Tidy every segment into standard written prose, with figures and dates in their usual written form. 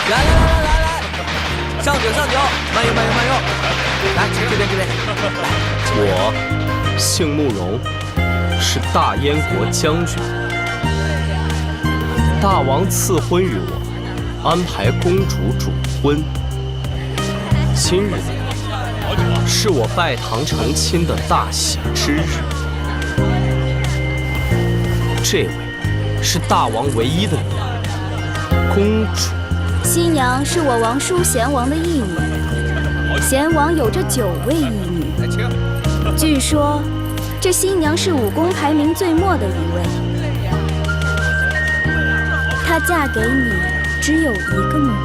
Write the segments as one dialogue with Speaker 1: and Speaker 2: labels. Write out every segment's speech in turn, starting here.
Speaker 1: 来，上酒，慢用，来这边，
Speaker 2: 我姓慕容，是大燕国将军。大王赐婚于我，安排公主主婚。今日是我拜堂成亲的大喜之日。这位是大王唯一的女儿，公主。
Speaker 3: 新娘是我王叔贤王的义女，贤王有着9位义女。据说，这新娘是武功排名最末的一位。她嫁给你只有1个女儿。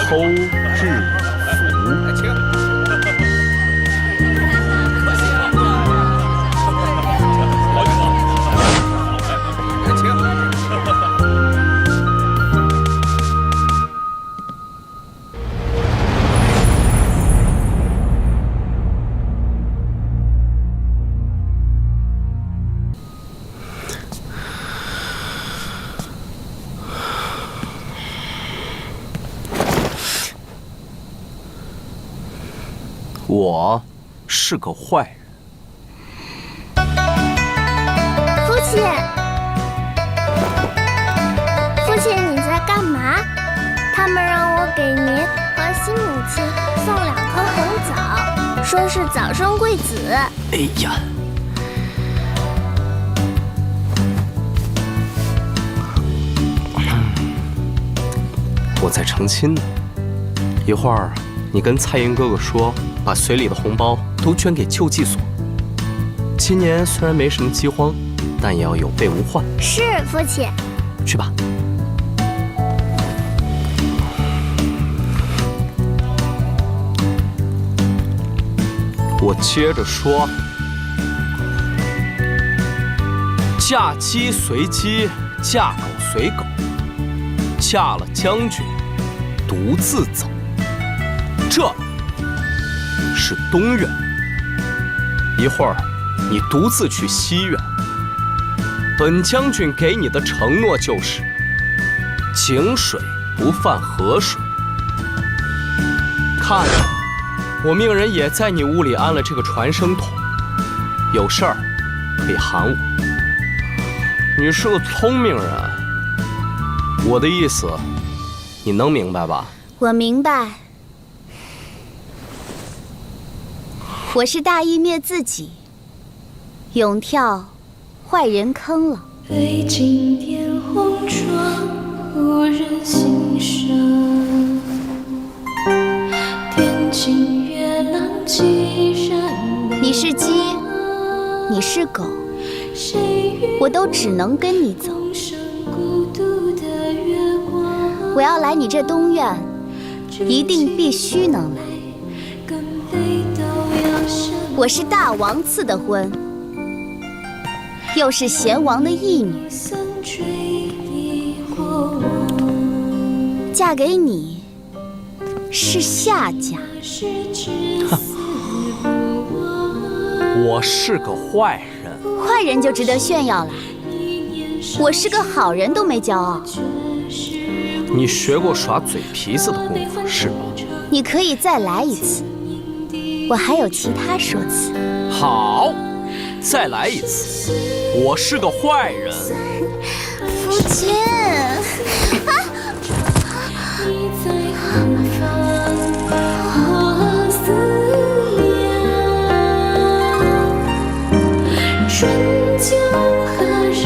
Speaker 2: 偷日服。我是个坏人。
Speaker 4: 父亲，你在干嘛？他们让我给您和新母亲送2颗红枣，说是早生贵子。
Speaker 2: 哎呀，我在成亲呢，一会儿你跟蔡英哥哥说，把随礼的红包都捐给救济所。今年虽然没什么饥荒，但也要有备无患。
Speaker 4: 是，父亲。
Speaker 2: 去吧。我接着说，嫁鸡随鸡，嫁狗随狗，嫁了将军，独自走。这是东院，一会儿你独自去西院。本将军给你的承诺就是：井水不犯河水。看，我命人也在你屋里安了这个传声筒，有事儿可以喊我。你是个聪明人，我的意思你能明白吧？
Speaker 3: 我明白。我是大义灭自己，勇跳坏人坑了。
Speaker 5: 北京点红妆，无人欣赏。天津月朗既然
Speaker 3: 你是鸡，你是狗，我都只能跟你走。我要来你这东院，一定必须能来。我是大王赐的婚，又是贤王的义女，嫁给你是下嫁。
Speaker 2: 我是个坏人，
Speaker 3: 坏人就值得炫耀了。我是个好人都没骄傲。
Speaker 2: 你学过耍嘴皮子的功夫是吧？
Speaker 3: 你可以再来一次，我还有其他说辞。
Speaker 2: 好，再来一次。我是个坏人。
Speaker 3: 父亲，
Speaker 5: 你在何方？我思念。春秋何人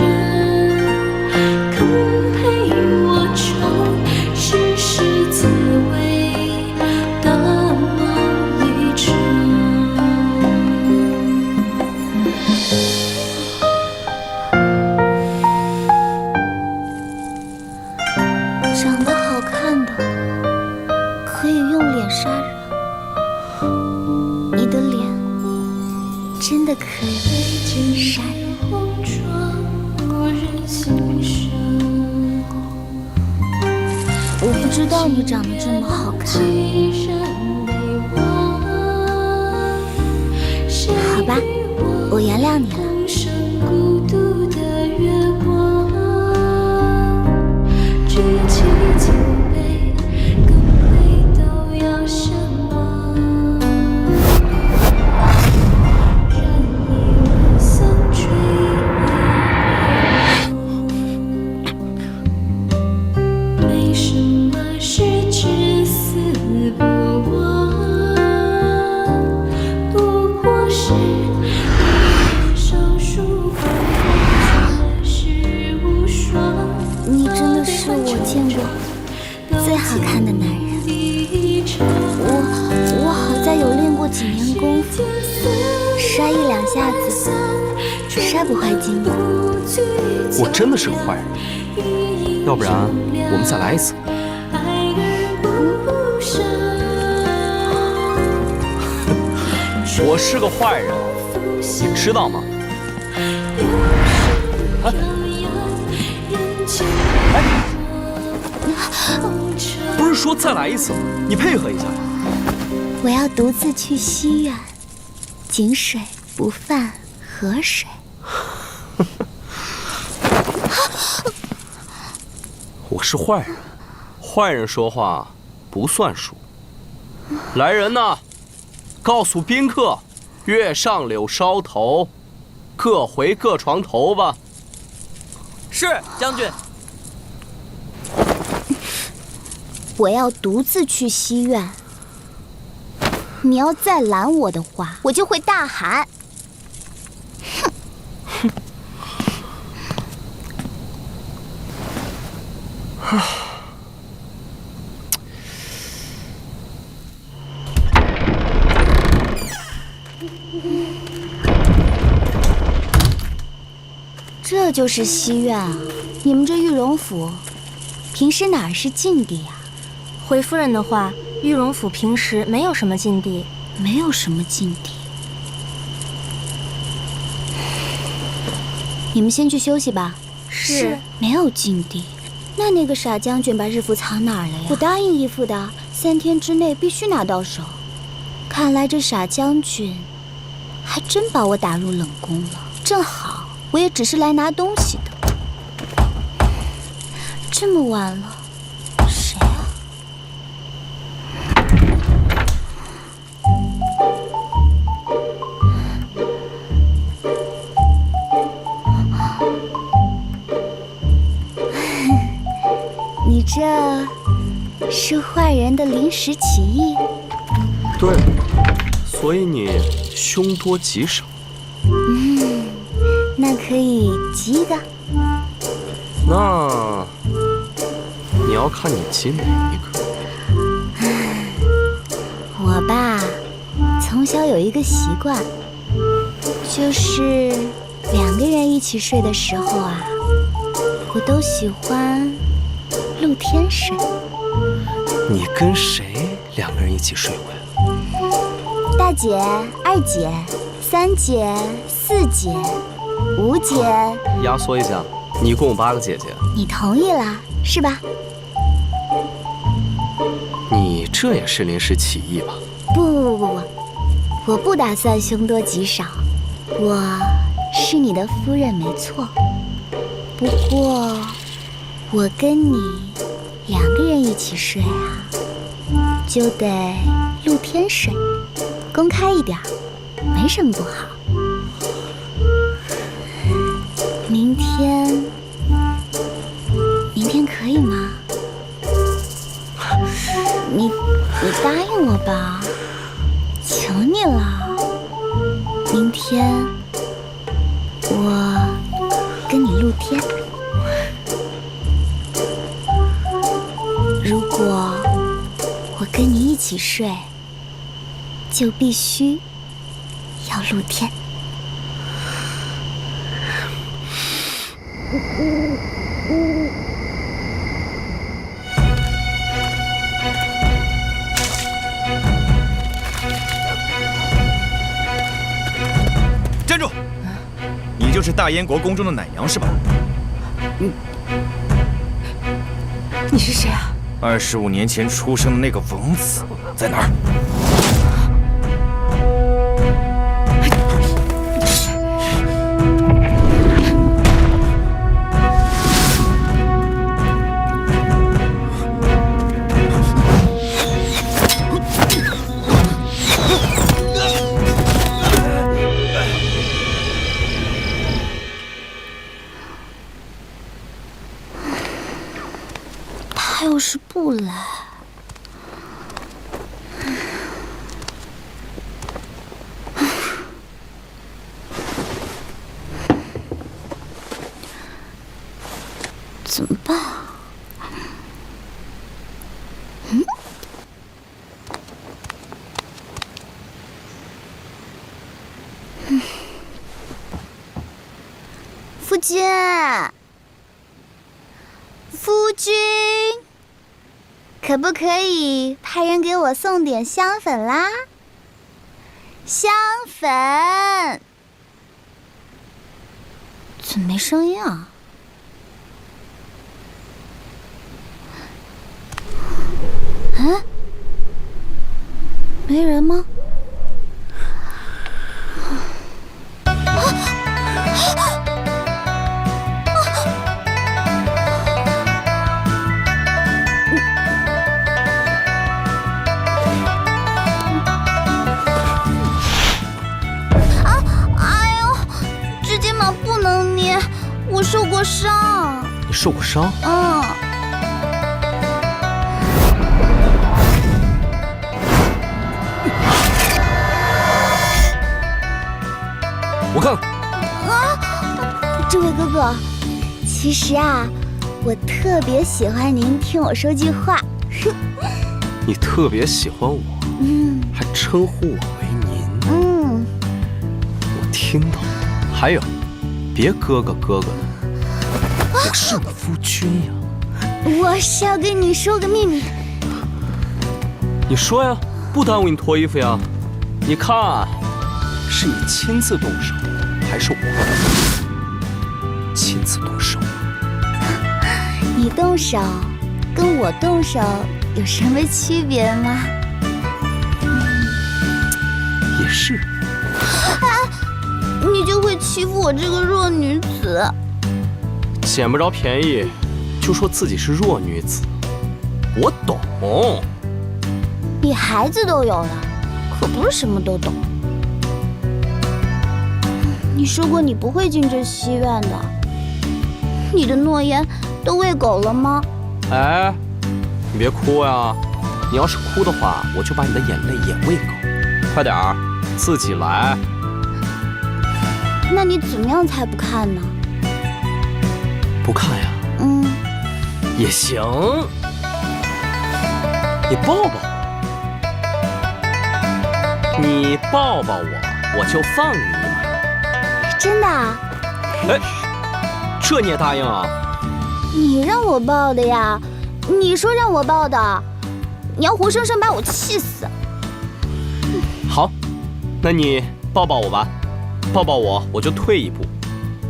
Speaker 5: 肯陪我愁？世事滋味，大梦一场。
Speaker 3: 长得好看的可以用脸杀人，你的脸真的可以杀人。我不知道你长得这么好看。好吧，我原谅你了。几年功夫，摔一两下子，摔不坏筋的。
Speaker 2: 我真的是个坏人，要不然我们再来一次。我是个坏人，你知道吗？不是说再来一次吗？你配合一下。
Speaker 3: 我要独自去西苑，井水不犯河水。
Speaker 2: 我是坏人，坏人说话不算数。来人呐，告诉宾客，月上柳梢头，各回各床头吧。
Speaker 1: 是将军。
Speaker 3: 我要独自去西苑，你要再拦我的话，我就会大喊。哼！这就是西苑啊！你们这玉荣府，平时哪儿是禁地啊？
Speaker 6: 回夫人的话，玉荣府平时没有什么禁地，
Speaker 3: 没有什么禁地。你们先去休息吧。
Speaker 6: 是。
Speaker 3: 没有禁地，那个傻将军把日符藏哪儿了呀？我答应义父的，3天之内必须拿到手。看来这傻将军还真把我打入冷宫了。正好，我也只是来拿东西的。这么晚了，谁啊？你这是坏人的临时起意？
Speaker 2: 对，所以你凶多吉少。
Speaker 3: 那可以集一个。
Speaker 2: 那你要看你集哪一个。
Speaker 3: 我吧，从小有一个习惯，就是2个人一起睡的时候啊，我都喜欢露天睡。
Speaker 2: 你跟谁2个人一起睡过呀？
Speaker 3: 大姐、2姐、3姐、4姐、5姐。
Speaker 2: 压缩一下，你一共有8个姐姐。
Speaker 3: 你同意了是吧？
Speaker 2: 你这也是临时起意吧？
Speaker 3: 不，我不打算凶多吉少。我是你的夫人没错，不过我跟你2个人一起睡啊，就得露天睡，公开一点，没什么不好。明天可以吗？你答应我吧，求你了。明天我跟你露天。如果我跟你一起睡，就必须要露天。
Speaker 7: 站住！你就是大燕国宫中的奶娘是吧？
Speaker 6: 你是谁啊
Speaker 7: 25年前出生的那个王子在哪儿？
Speaker 3: 他要是不来，怎么办啊？君，夫君，可不可以派人给我送点香粉啦？香粉，怎么没声音啊？嗯，没人吗？我受过伤。
Speaker 2: 你受过伤？
Speaker 3: 嗯。
Speaker 2: 我看。
Speaker 3: 这位哥哥，其实啊，我特别喜欢您听我说句话。
Speaker 2: 你特别喜欢我，还称呼我为您。我听到了。还有，别哥哥哥哥的。我是你夫君呀！
Speaker 3: 我是要跟你说个秘密。
Speaker 2: 你说呀，不耽误你脱衣服呀。你看，是你亲自动手，还是我亲自动手？
Speaker 3: 你动手跟我动手有什么区别吗？
Speaker 2: 也是。
Speaker 3: 你就会欺负我这个弱女子。
Speaker 2: 捡不着便宜，就说自己是弱女子，我懂。
Speaker 3: 你孩子都有了，可不是什么都懂。你说过你不会进这戏院的，你的诺言都喂狗了吗？
Speaker 2: 哎，你别哭呀！你要是哭的话，我就把你的眼泪也喂狗。快点儿，自己来。
Speaker 3: 那你怎么样才不看呢？
Speaker 2: 不看呀？也行。你抱抱我，你抱抱我，我就放你一马。
Speaker 3: 真的啊？
Speaker 2: 哎，这你也答应啊？
Speaker 3: 你让我抱的呀？你说让我抱的，你要活生生把我气死。
Speaker 2: 好，那你抱抱我吧，抱抱我，我就退一步。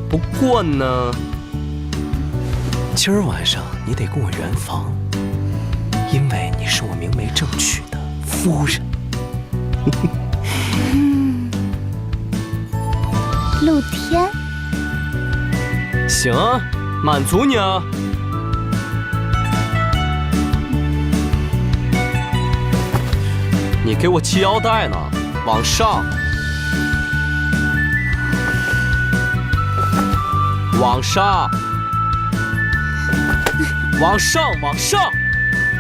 Speaker 2: 不过呢，今儿晚上你得跟我圆房，因为你是我明媒正娶的夫人。
Speaker 3: 露天？
Speaker 2: 行啊，满足你啊。你给我系腰带呢，往上，往上，往上，往上。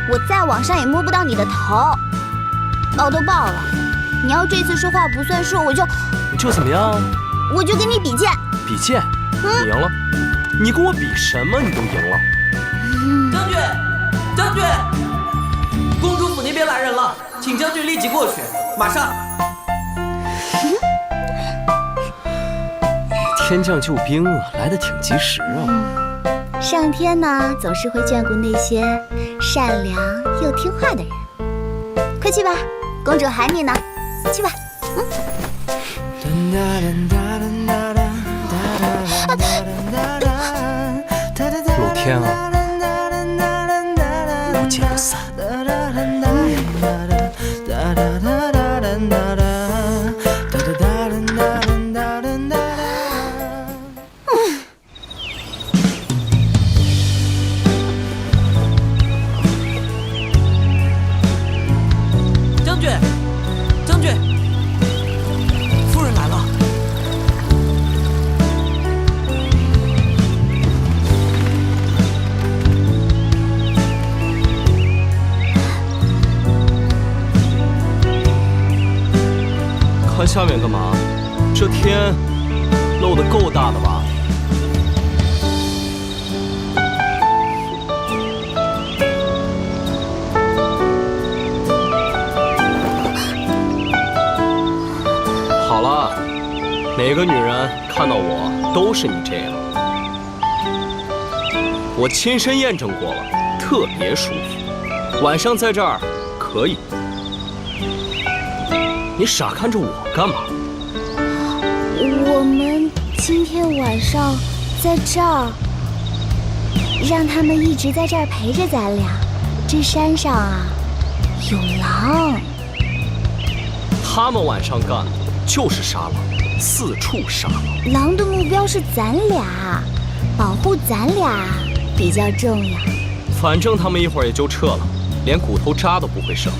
Speaker 3: 我再往上也摸不到你的头。抱都抱了，你要这次说话不算数，我
Speaker 2: 就怎么样？
Speaker 3: 我就跟你比剑。
Speaker 2: 比剑？你赢了？你跟我比什么？你都赢了。
Speaker 1: 将军，将军，公主府那边来人了，请将军立即过去，马上。
Speaker 2: 天降救兵啊，来得挺及时啊。
Speaker 3: 上天呢，总是会眷顾那些善良又听话的人。快去吧，公主喊你呢，去吧。
Speaker 2: 露天啊，不见不散。
Speaker 1: 将军，将军，夫人来了。
Speaker 2: 看下面干嘛？这天露得够大的吧？好了，哪个女人看到我都是你这样。我亲身验证过了，特别舒服。晚上在这儿可以。你傻看着我干嘛？
Speaker 3: 我们今天晚上在这儿，让他们一直在这儿陪着咱俩。这山上啊，有狼。
Speaker 2: 他们晚上干的就是杀狼，四处杀狼。
Speaker 3: 狼的目标是咱俩，保护咱俩比较重要。
Speaker 2: 反正他们一会儿也就撤了，连骨头渣都不会剩。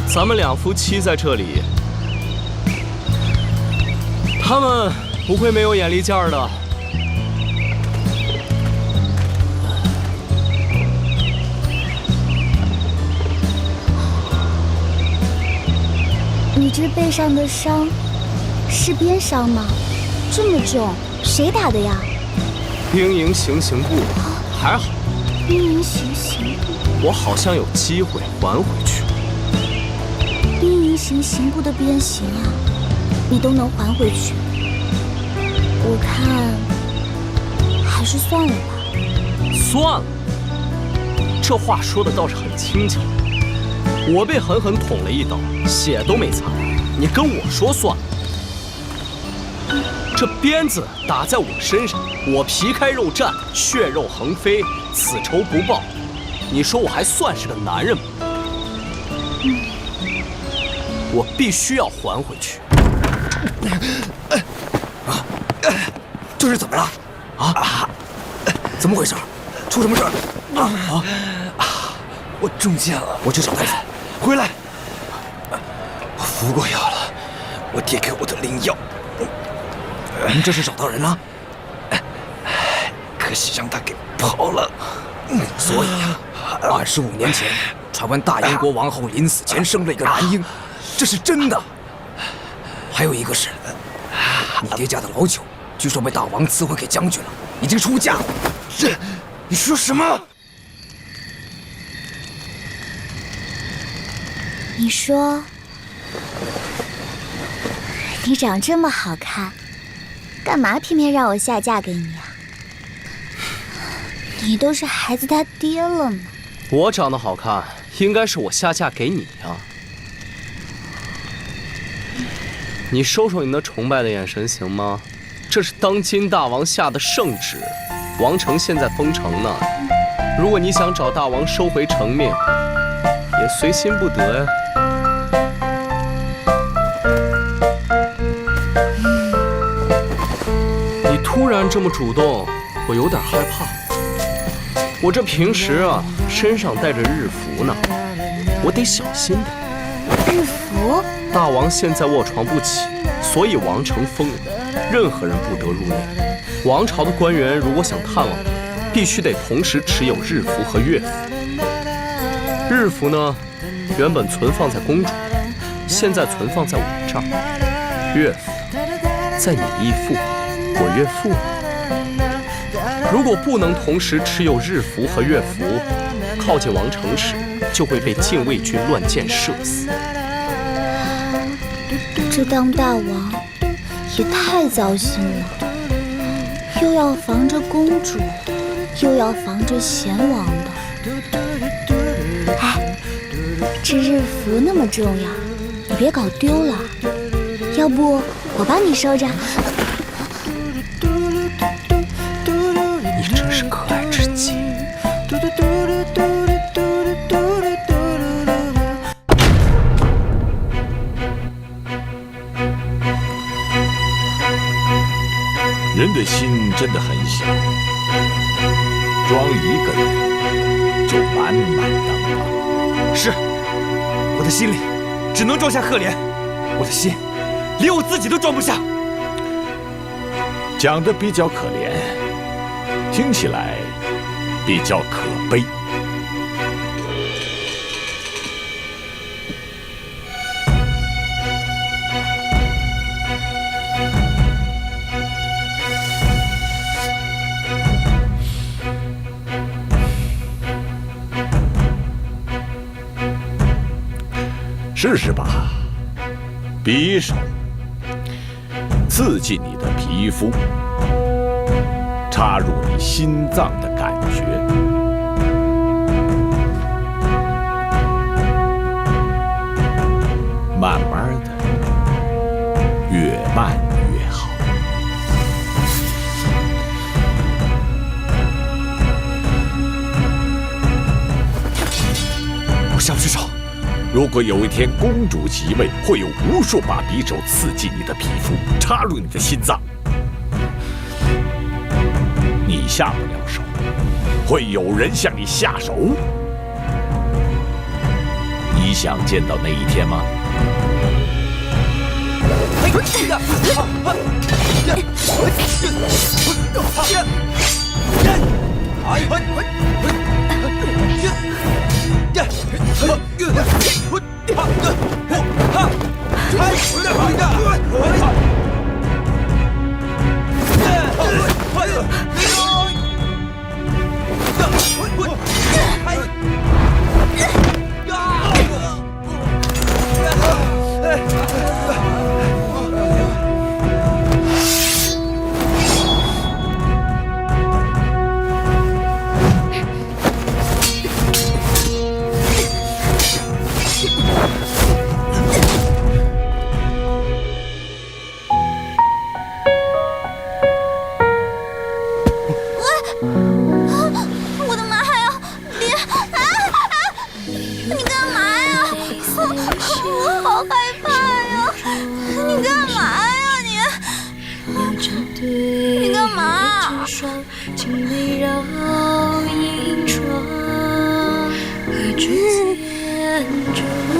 Speaker 2: 咱们两夫妻在这里，他们不会没有眼力见儿的。
Speaker 3: 你这背上的伤是鞭伤吗？这么重，谁打的呀？
Speaker 2: 兵营行刑部，还好。
Speaker 3: 兵营行刑部，
Speaker 2: 我好像有机会还回去。
Speaker 3: 兵营行刑部的鞭刑啊，你都能还回去？我看还是算了吧。
Speaker 2: 算了，这话说的倒是很轻巧。我被狠狠捅了一刀，血都没擦，你跟我说算了？这鞭子打在我身上，我皮开肉绽，血肉横飞，此仇不报，你说我还算是个男人吗？我必须要还回去。
Speaker 8: 这是怎么了？怎么回事？出什么事儿？我中箭了，我去找大夫。回来，我服过药了，我爹给我的灵药。您这是找到人了？可惜让他给跑了。所以25年前，传闻大燕国王后临死前生了一个男婴，这是真的。还有一个是，你爹家的老九，据说被大王赐回给将军了，已经出嫁了。这，你说什么？
Speaker 3: 你说，你长这么好看，干嘛偏偏让我下嫁给你啊？你都是孩子他爹了呢。
Speaker 2: 我长得好看，应该是我下嫁给你呀。你收收你那崇拜的眼神行吗？这是当今大王下的圣旨，王城现在封城呢。如果你想找大王收回成命，也随心不得呀。你突然这么主动，我有点害怕。我这平时啊，身上带着日符呢，我得小心点。
Speaker 3: 日符？
Speaker 2: 大王现在卧床不起，所以王城封了，任何人不得入内。王朝的官员如果想探望他，必须得同时持有日符和乐符。日符呢，原本存放在公主，现在存放在我这儿。乐符在你义父，我岳父。如果不能同时持有日符和乐符，靠近王城时就会被禁卫军乱箭射死。
Speaker 3: 这当大王也太糟心了，又要防着公主，又要防着贤王的。哎，这日符那么重要，你别搞丢了。要不我帮你收着。
Speaker 2: 你真是可爱至极。
Speaker 9: 人的心真的很小，装一个人就满满当当。
Speaker 8: 是，我的心里只能装下赫连，我的心连我自己都装不下。
Speaker 9: 讲得比较可怜，听起来比较可悲。试试吧，匕首刺进你的皮肤，插入你心脏的感感觉。慢慢的，越慢越好。
Speaker 7: 我下不去找。
Speaker 9: 如果有一天公主即位，会有无数把匕首刺进你的皮肤，插入你的心脏，你下不了手，会有人向你下手。你想见到那一天吗？
Speaker 4: 我的妈呀！你干嘛呀？我好害怕呀！你干嘛呀你？你干嘛？
Speaker 5: 青梅绕银窗，一支箭着光，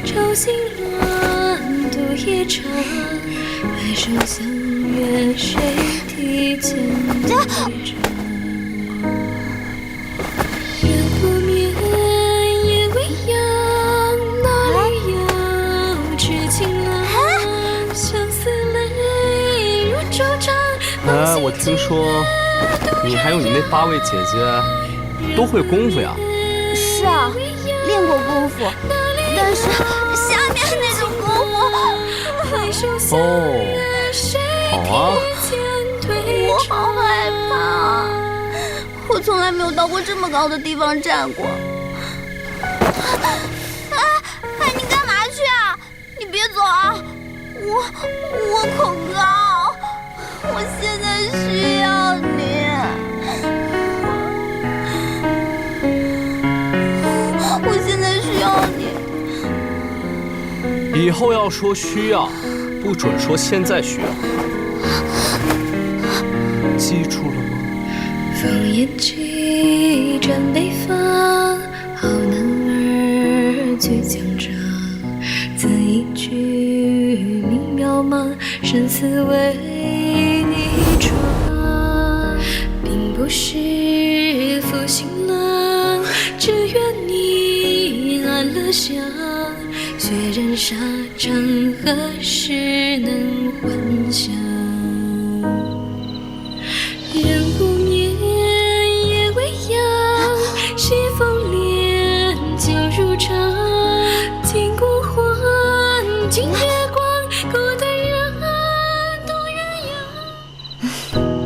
Speaker 5: 朝夕乱度夜长，来生相约，谁提前对着？人不眠，夜未央，哪里有痴情郎？相思泪如周章。
Speaker 2: 我听说你还有你那8位姐姐都会功夫呀？
Speaker 3: 是啊，练过功夫，但是
Speaker 4: 下面那种功夫。
Speaker 2: 哦，好啊。
Speaker 4: 我好害怕，我从来没有到过这么高的地方站过。你干嘛去啊？你别走啊！我恐高，我现在需要你。我现在需要你。
Speaker 2: 以后要说需要，不准说现在需要。记住了吗？
Speaker 5: 烽烟起，战北方，好男儿举疆场。自一句名渺茫，生死为你闯。并不是负心郎，只愿你安乐乡。血染沙场，何时能还乡？人不眠，夜未央，西风帘，酒如常。金谷换尽月光，孤单人，动鸳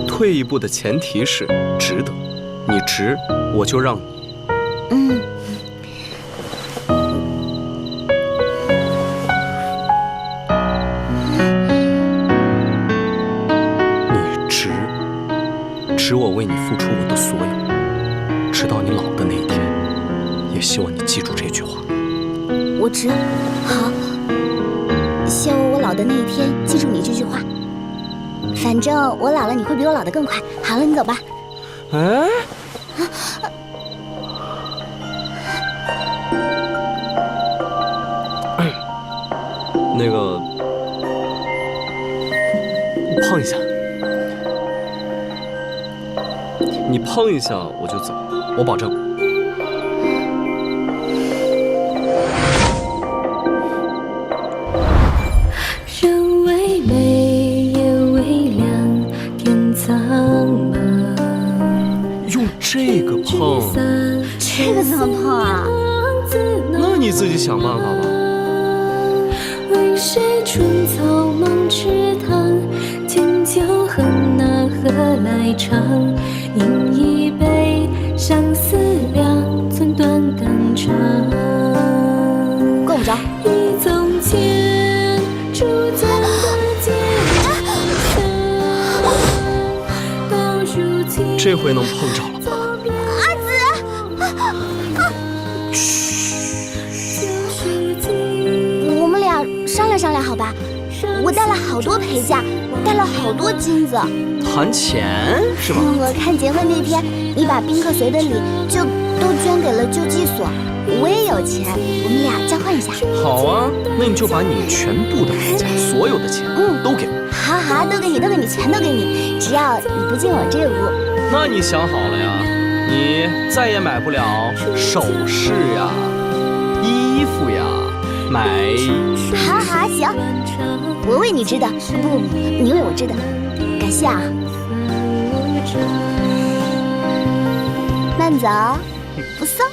Speaker 5: 鸯。
Speaker 2: 退一步的前提是值得，你值，我就让你。值我为你付出我的所有，直到你老的那一天，也希望你记住这句话。
Speaker 3: 我值，好，希望我老的那一天记住你这句话。反正我老了，你会比我老得更快。好了，你走吧。
Speaker 2: 哎，那个，碰一下。你碰一下我就走，我保证。
Speaker 5: 人为美，夜为凉，天苍茫。
Speaker 2: 用这个碰，
Speaker 3: 这个怎么碰啊？
Speaker 2: 那你自己想办法吧。
Speaker 5: 为谁春草梦池塘，千秋恨那。何来长？饮一杯，相思两寸断肝肠。
Speaker 3: 够不着。
Speaker 5: 忆从前，初见的街上，到如今
Speaker 2: 这回能碰着了吧？
Speaker 3: 我们俩商量商量好吧？我带了好多陪嫁，带了好多金子。
Speaker 2: 谈钱是吧？
Speaker 3: 我看结婚那天，你把宾客随的礼就都捐给了救济所，我也有钱，我们俩交换一下。
Speaker 2: 好啊，那你就把你全部的陪嫁，所有的钱，都给我。
Speaker 3: 好好，都给你，都给你，全都给你，只要你不进我这屋。
Speaker 2: 那你想好了呀？你再也买不了首饰呀、衣服呀，买……
Speaker 3: 好好行，我为你织的，不，你为我织的，感谢啊。慢走，不送。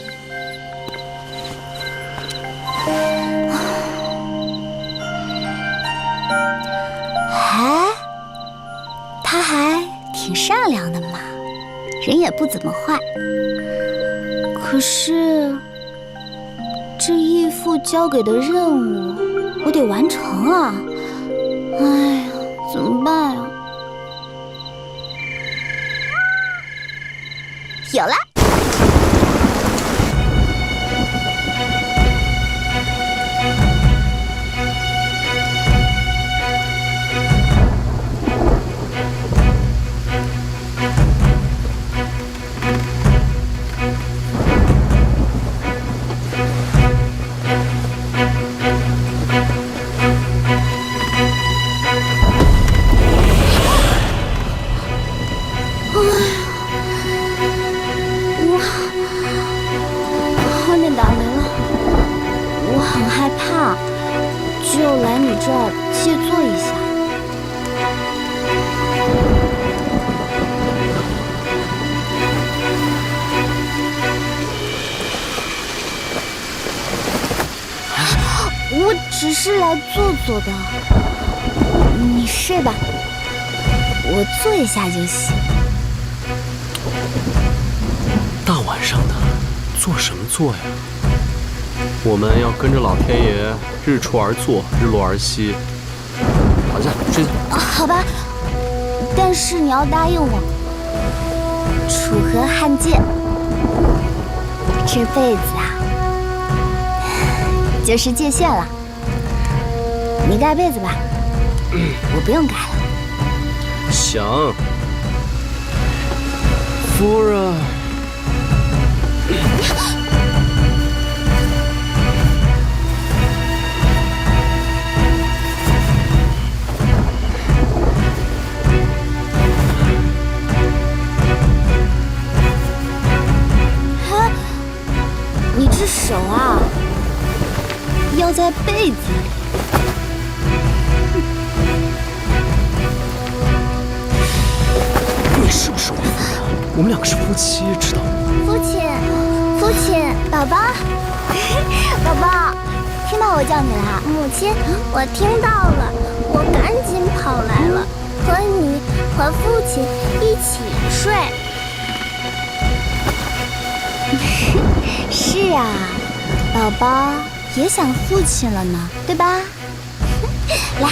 Speaker 3: 哎，他还挺善良的嘛，人也不怎么坏。可是这义父交给的任务，我得完成啊！哎呀，怎么办呀？有了！外面打雷了，我很害怕，就来你这儿借坐一下。我只是来坐坐的，你睡吧，我坐一下就行。
Speaker 2: 大晚上的，做什么做呀？我们要跟着老天爷日出而作，日落而息。躺下睡觉。
Speaker 3: 好吧，但是你要答应我，楚河汉界，这辈子啊，就是界限了。你盖被子吧，我不用盖了。
Speaker 2: 行，夫人。
Speaker 3: 你这手啊，要在被子里。
Speaker 2: 你是不是我夫人？我们两个是夫妻，知道吗？
Speaker 4: 父亲，父亲，宝宝，
Speaker 3: 宝宝，听到我叫你啦？
Speaker 4: 母亲，我听到了，我赶紧跑来了，和你和父亲一起睡。
Speaker 3: 是啊，宝宝也想父亲了呢，对吧？来。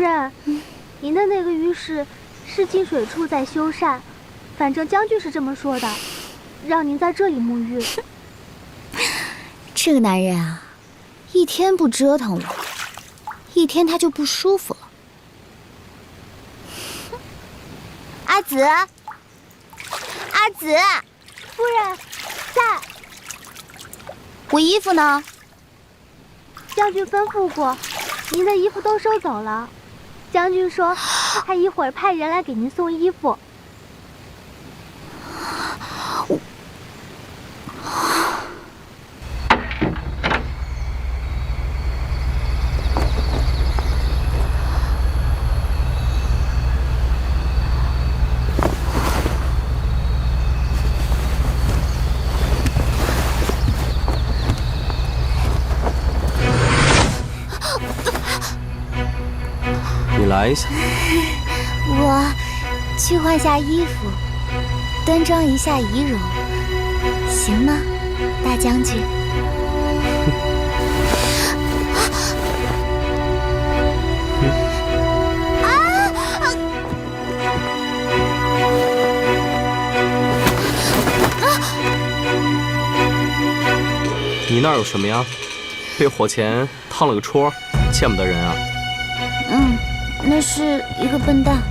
Speaker 4: 人，您的那个浴室是进水处在修缮，反正将军是这么说的，让您在这里沐浴。
Speaker 3: 这个男人啊，一天不折腾我，一天他就不舒服了。阿紫，阿紫，
Speaker 4: 夫人，在。
Speaker 3: 我衣服呢？
Speaker 4: 将军吩咐过，您的衣服都收走了。将军说，他一会儿派人来给您送衣服。
Speaker 2: 你来一下。
Speaker 3: 我去换下衣服，端庄一下仪容，行吗，大将军？
Speaker 2: 你那儿有什么呀？被火钳烫了个戳，见不得人啊！
Speaker 3: 那是一个笨蛋。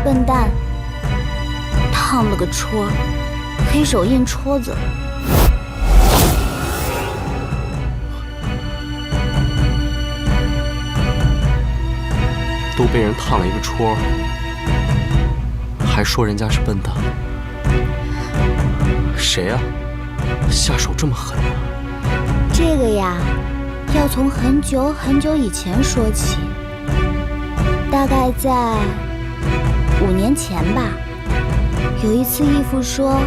Speaker 3: 笨蛋烫了个戳，黑手印戳子。
Speaker 2: 都被人烫了一个戳，还说人家是笨蛋。谁啊？下手这么狠啊？
Speaker 3: 这个呀，要从很久很久以前说起，大概在5年前吧。有一次义父说，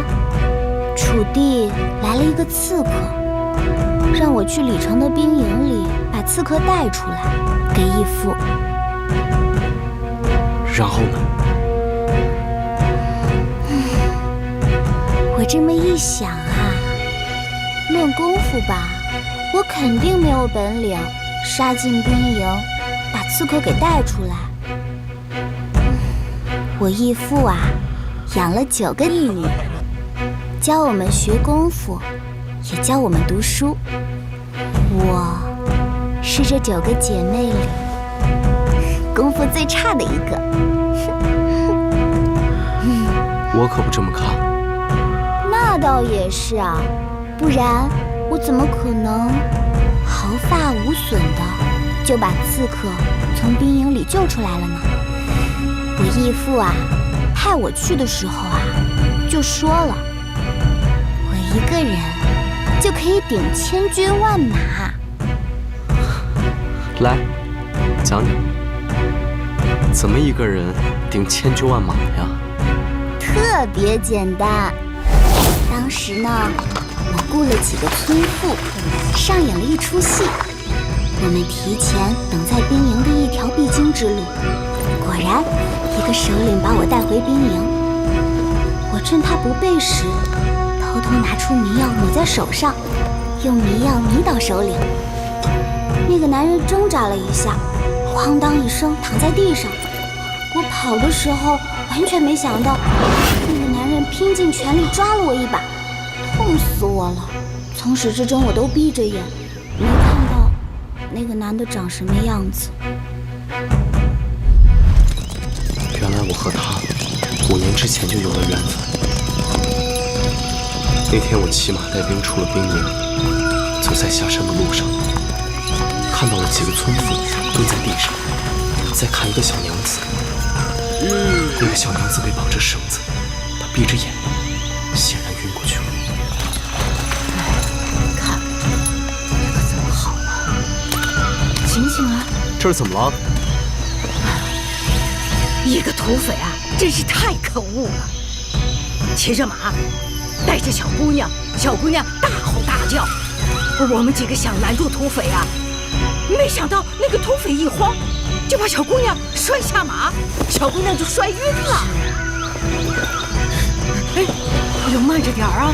Speaker 3: 楚地来了一个刺客，让我去李城的兵营里把刺客带出来给义父。
Speaker 2: 然后呢？
Speaker 3: 我这么一想啊，论功夫吧，我肯定没有本领杀进兵营，把刺客给带出来。我义父啊，养了9个义女，教我们学功夫，也教我们读书。我是这9个姐妹里功夫最差的一个。
Speaker 2: 我可不这么看。
Speaker 3: 那倒也是啊，不然我怎么可能毫发无损的就把刺客从兵营里救出来了呢？我义父啊，派我去的时候啊，就说了，我一个人就可以顶千军万马。
Speaker 2: 来，讲讲，怎么一个人顶千军万马呀？
Speaker 3: 特别简单。当时呢，我雇了几个村妇，上演了一出戏。我们提前等在兵营的一条必经之路，果然，一个首领把我带回兵营。我趁他不备时，偷偷拿出迷药抹在手上，用迷药迷倒首领。那个男人挣扎了一下，哐当一声躺在地上。我跑的时候，完全没想到，那个男人拼尽全力抓了我一把，痛死我了。从始至终我都闭着眼，没看到那个男的长什么样子。
Speaker 2: 原来我和他5年之前就有了缘分。那天我骑马带兵出了兵营，走在下山的路上，看到了几个村妇蹲在地上，在看一个小娘子。那个小娘子被绑着绳子，她闭着眼，显然晕过去了。
Speaker 3: 看，这可怎么好啊？醒醒啊！
Speaker 2: 这是怎么了？
Speaker 10: 一个土匪啊，真是太可恶了！骑着马，带着小姑娘大吼大叫。我们几个想拦住土匪啊，没想到那个土匪一慌，就把小姑娘摔下马，小姑娘就摔晕了。哎呦，慢着点儿啊！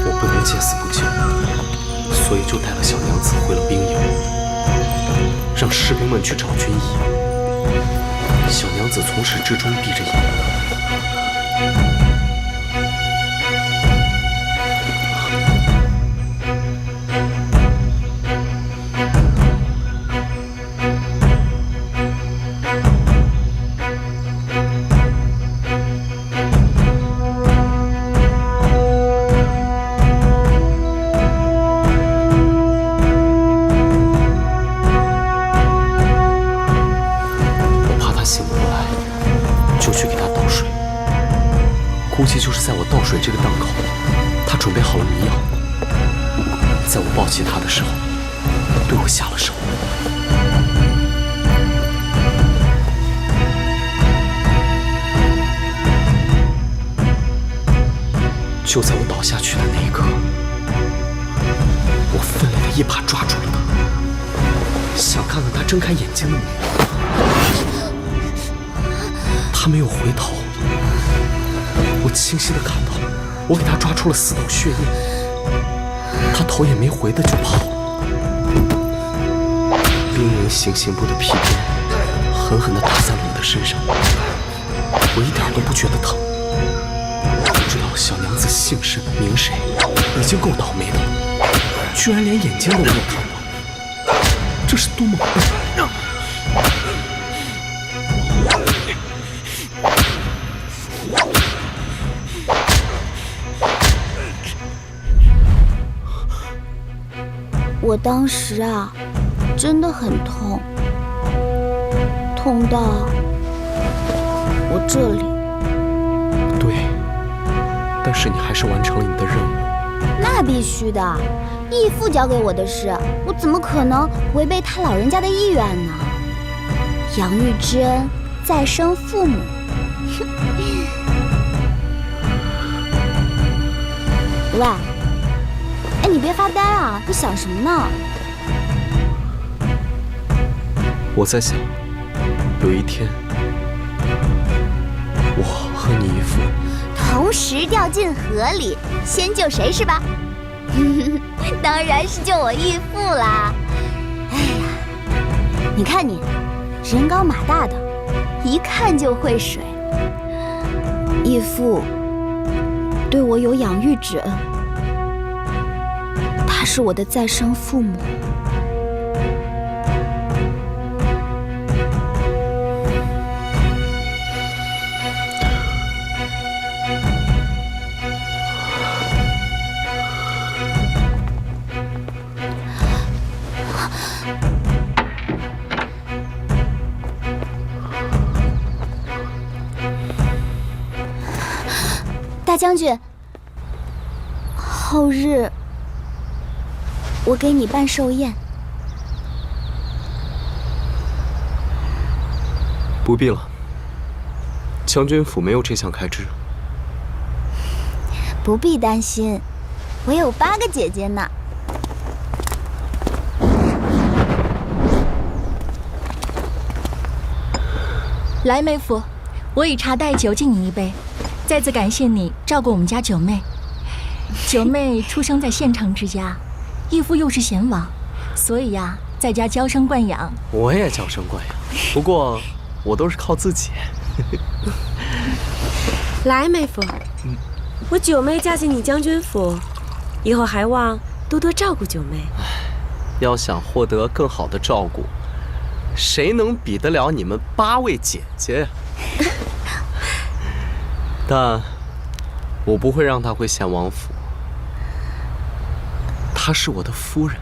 Speaker 2: 我不能见死不救，所以就带了小娘子回了兵营，让士兵们去找军医。小娘子从始至终闭着眼。估计就是在我倒水这个档口，他准备好了迷药，在我抱起他的时候，对我下了手。就在我倒下去的那一刻，我奋力的一把抓住了他，想看看他睁开眼睛的模样。他没有回头。我清晰地看到，我给他抓出了4道血印，他头也没回的就跑了。兵营行刑部的皮鞭狠狠地打在了我的身上，我一点都不觉得疼。不知道小娘子姓甚名谁，已经够倒霉的了，居然连眼睛都没有看到，这是多么悲哀！
Speaker 3: 我当时啊，真的很痛，痛到我这里。
Speaker 2: 对，但是你还是完成了你的任务。
Speaker 3: 那必须的，义父交给我的事，我怎么可能违背他老人家的意愿呢？养育之恩，再生父母。喂。哎，你别发呆啊！你想什么呢？
Speaker 2: 我在想，有一天，我和你义父
Speaker 3: 同时掉进河里，先救谁是吧？当然是救我义父啦！哎呀，你看你，人高马大的，一看就会水。义父对我有养育之恩。他是我的再生父母。大将军，后日我给你办寿宴。
Speaker 2: 不必了，将军府没有这项开支。
Speaker 3: 不必担心，我有8个姐姐呢。
Speaker 11: 来，妹夫，我以茶代酒敬你一杯，再次感谢你照顾我们家九妹。九妹出生在县城之家，义父又是贤王，所以呀，在家娇生惯养。
Speaker 2: 我也娇生惯养，不过我都是靠自己。
Speaker 12: 来，妹夫，我九妹嫁进你将军府，以后还望多多照顾九妹。
Speaker 2: 要想获得更好的照顾，谁能比得了你们8位姐姐呀？但我不会让她回贤王府。她是我的夫人，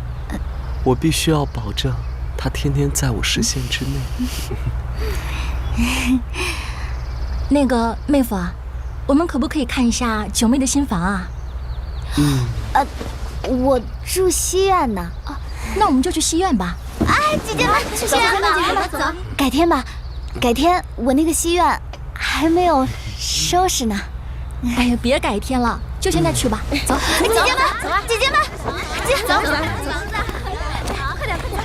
Speaker 2: 我必须要保证她天天在我视线之内。
Speaker 11: 那个妹夫啊，我们可不可以看一下九妹的新房啊？
Speaker 3: 我住西院呢。
Speaker 11: 哦，那我们就去西院吧。
Speaker 3: 哎，姐姐们，去西院吧，姐姐们，走。改天吧，改天我那个西院还没有收拾呢。
Speaker 11: 哎呀，别改天了，就现在去吧。走，
Speaker 3: 姐姐们，走啊，姐姐们，走，快点，快点。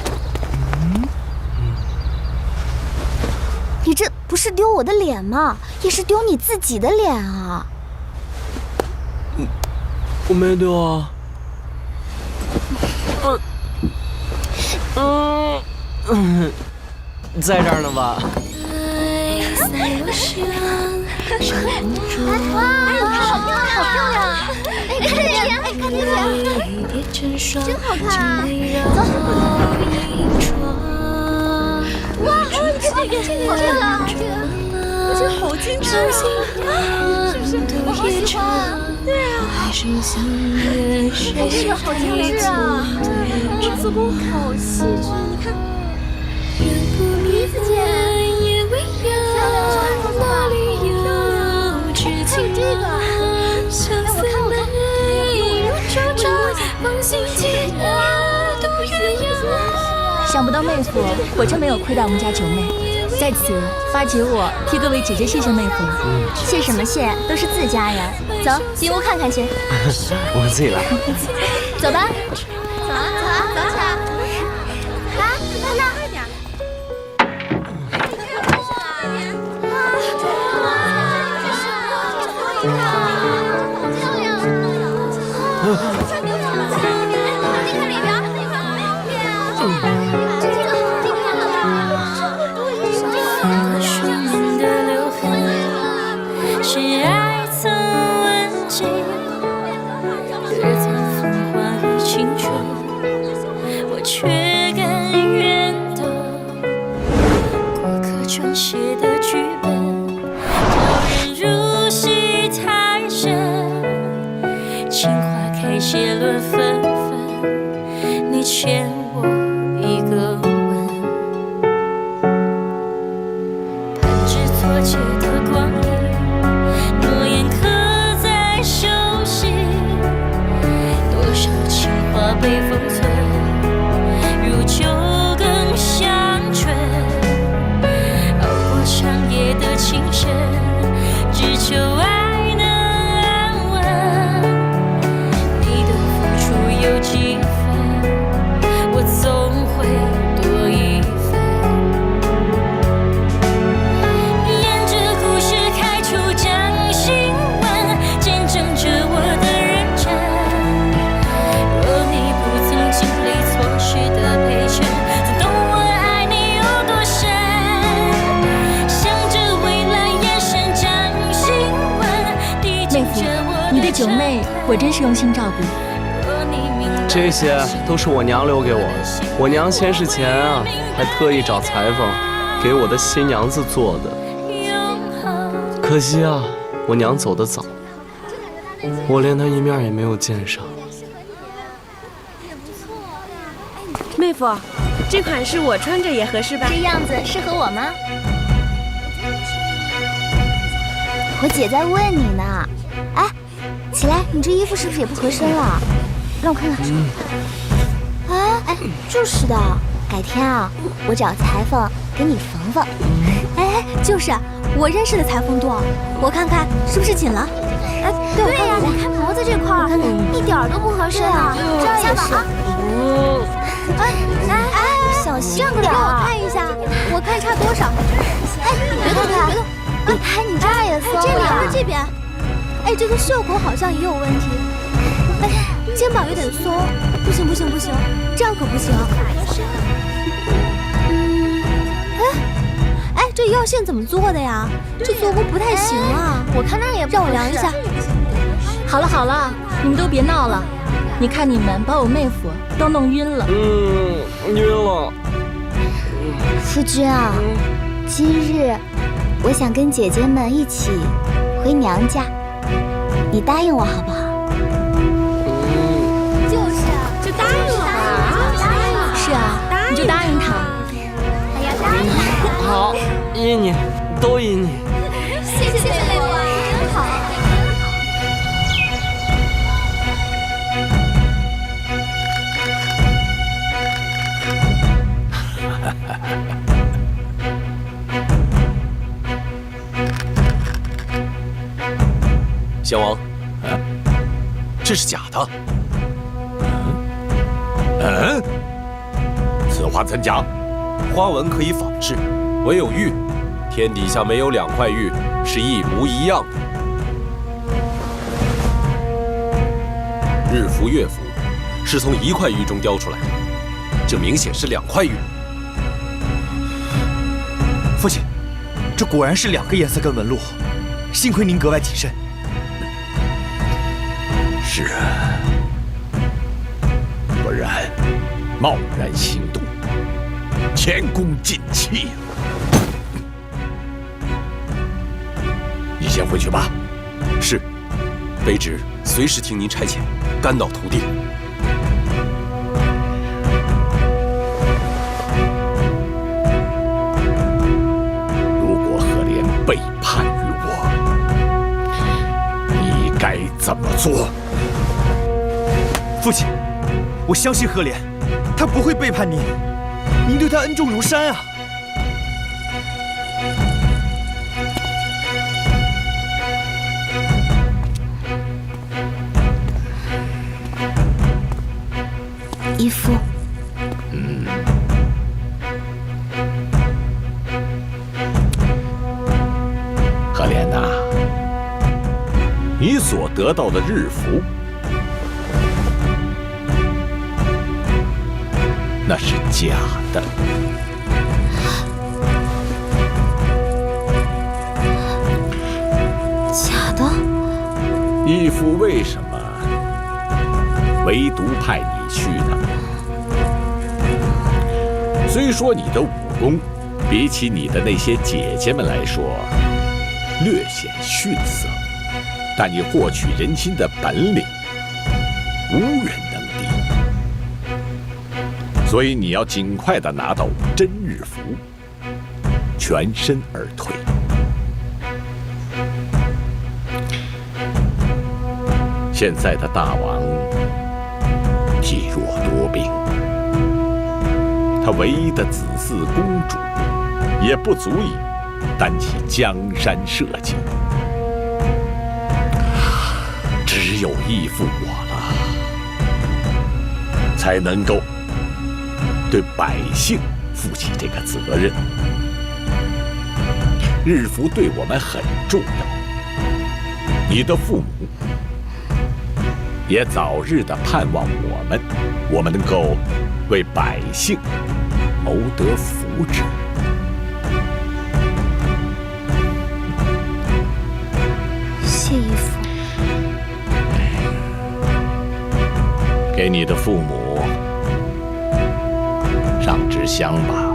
Speaker 3: 你这不是丢我的脸吗？也是丢你自己的脸啊！
Speaker 2: 我没丢啊。在这儿呢吧？
Speaker 3: 哇，好漂亮，好漂亮！哎，看这边，哎，看这边，真好看啊！走。哇，这个好漂亮，我觉得好精致啊，是不是？我好喜欢。对啊，这个好精致啊，做工好细致，你看。梨子姐，还有这个，
Speaker 11: 想不到妹夫果真没有亏待我们家九妹，在此八姐我替各位姐姐谢谢妹夫了。
Speaker 3: 谢什么谢，都是自家人。走，进屋看看去。
Speaker 2: 我自己来。
Speaker 3: 走吧。走啊，走啊，走起来。来，看那。
Speaker 11: 九妹果真是用心照顾，
Speaker 2: 这些都是我娘留给我的。我娘先是钱啊，还特意找裁缝给我的新娘子做的。可惜啊，我娘走得早，我连她一面也没有见上。
Speaker 12: 妹夫，这款式我穿着也合适吧？
Speaker 3: 这样子适合我吗？我姐在问你呢。哎。起来，你这衣服是不是也不合身了？让我看看。哎，就是的，改天啊，我找裁缝给你缝缝。
Speaker 6: 哎，就是我认识的裁缝多，我看看是不是紧了。哎，
Speaker 3: 对呀，你看脖子这块儿，一点都不合身啊，这儿也是。哎，小心点，
Speaker 6: 给我看一下，我看差多少？
Speaker 3: 哎，你别动，别动，你看你这儿也松了，
Speaker 6: 这里和这边。哎，这个袖口好像也有问题。哎，肩膀有点松，不行不行不行，这样可不行。哎，这腰线怎么做的呀？这做工不太行啊。
Speaker 3: 我看那也不
Speaker 6: 让我量一下。
Speaker 11: 好了好了，你们都别闹了。你看你们把我妹夫都弄晕了。
Speaker 2: 晕了。
Speaker 3: 夫君啊，今日我想跟姐姐们一起回娘家。你答应我好不好？
Speaker 6: 就是啊，就答应我吧。
Speaker 11: 是啊，你就答应他。
Speaker 3: 哎呀，答应我。
Speaker 2: 好，依你，都依你。
Speaker 6: 谢谢妹夫，真好。
Speaker 2: 先王，这是假的。
Speaker 9: 此话怎讲？
Speaker 2: 花纹可以仿制，唯有玉，天底下没有2块玉是一模一样的。日符、月符是从1块玉中雕出来的，这明显是2块玉。
Speaker 7: 父亲，这果然是2个颜色跟纹路，幸亏您格外谨慎。
Speaker 9: 是啊，不然贸然行动，前功尽弃。你先回去吧。
Speaker 2: 是，卑职随时听您差遣，肝脑涂地。
Speaker 9: 如果赫连背叛于我，你该怎么做？
Speaker 7: 父亲，我相信赫连，他不会背叛您，您对他恩重如山啊。
Speaker 3: 义父，
Speaker 9: 赫连呐，你所得到的日符，那是假的。
Speaker 3: 假的？
Speaker 9: 义父为什么唯独派你去呢？虽说你的武功比起你的那些姐姐们来说略显逊色，但你获取人心的本领无人能敌，所以你要尽快地拿到真日符，全身而退。现在的大王体弱多病，他唯一的子嗣公主也不足以担起江山社稷，只有义父我了，才能够对百姓负起这个责任。日符对我们很重要，你的父母也早日地盼望我们能够为百姓谋得福祉。
Speaker 3: 谢义父。
Speaker 9: 给你的父母上支香吧。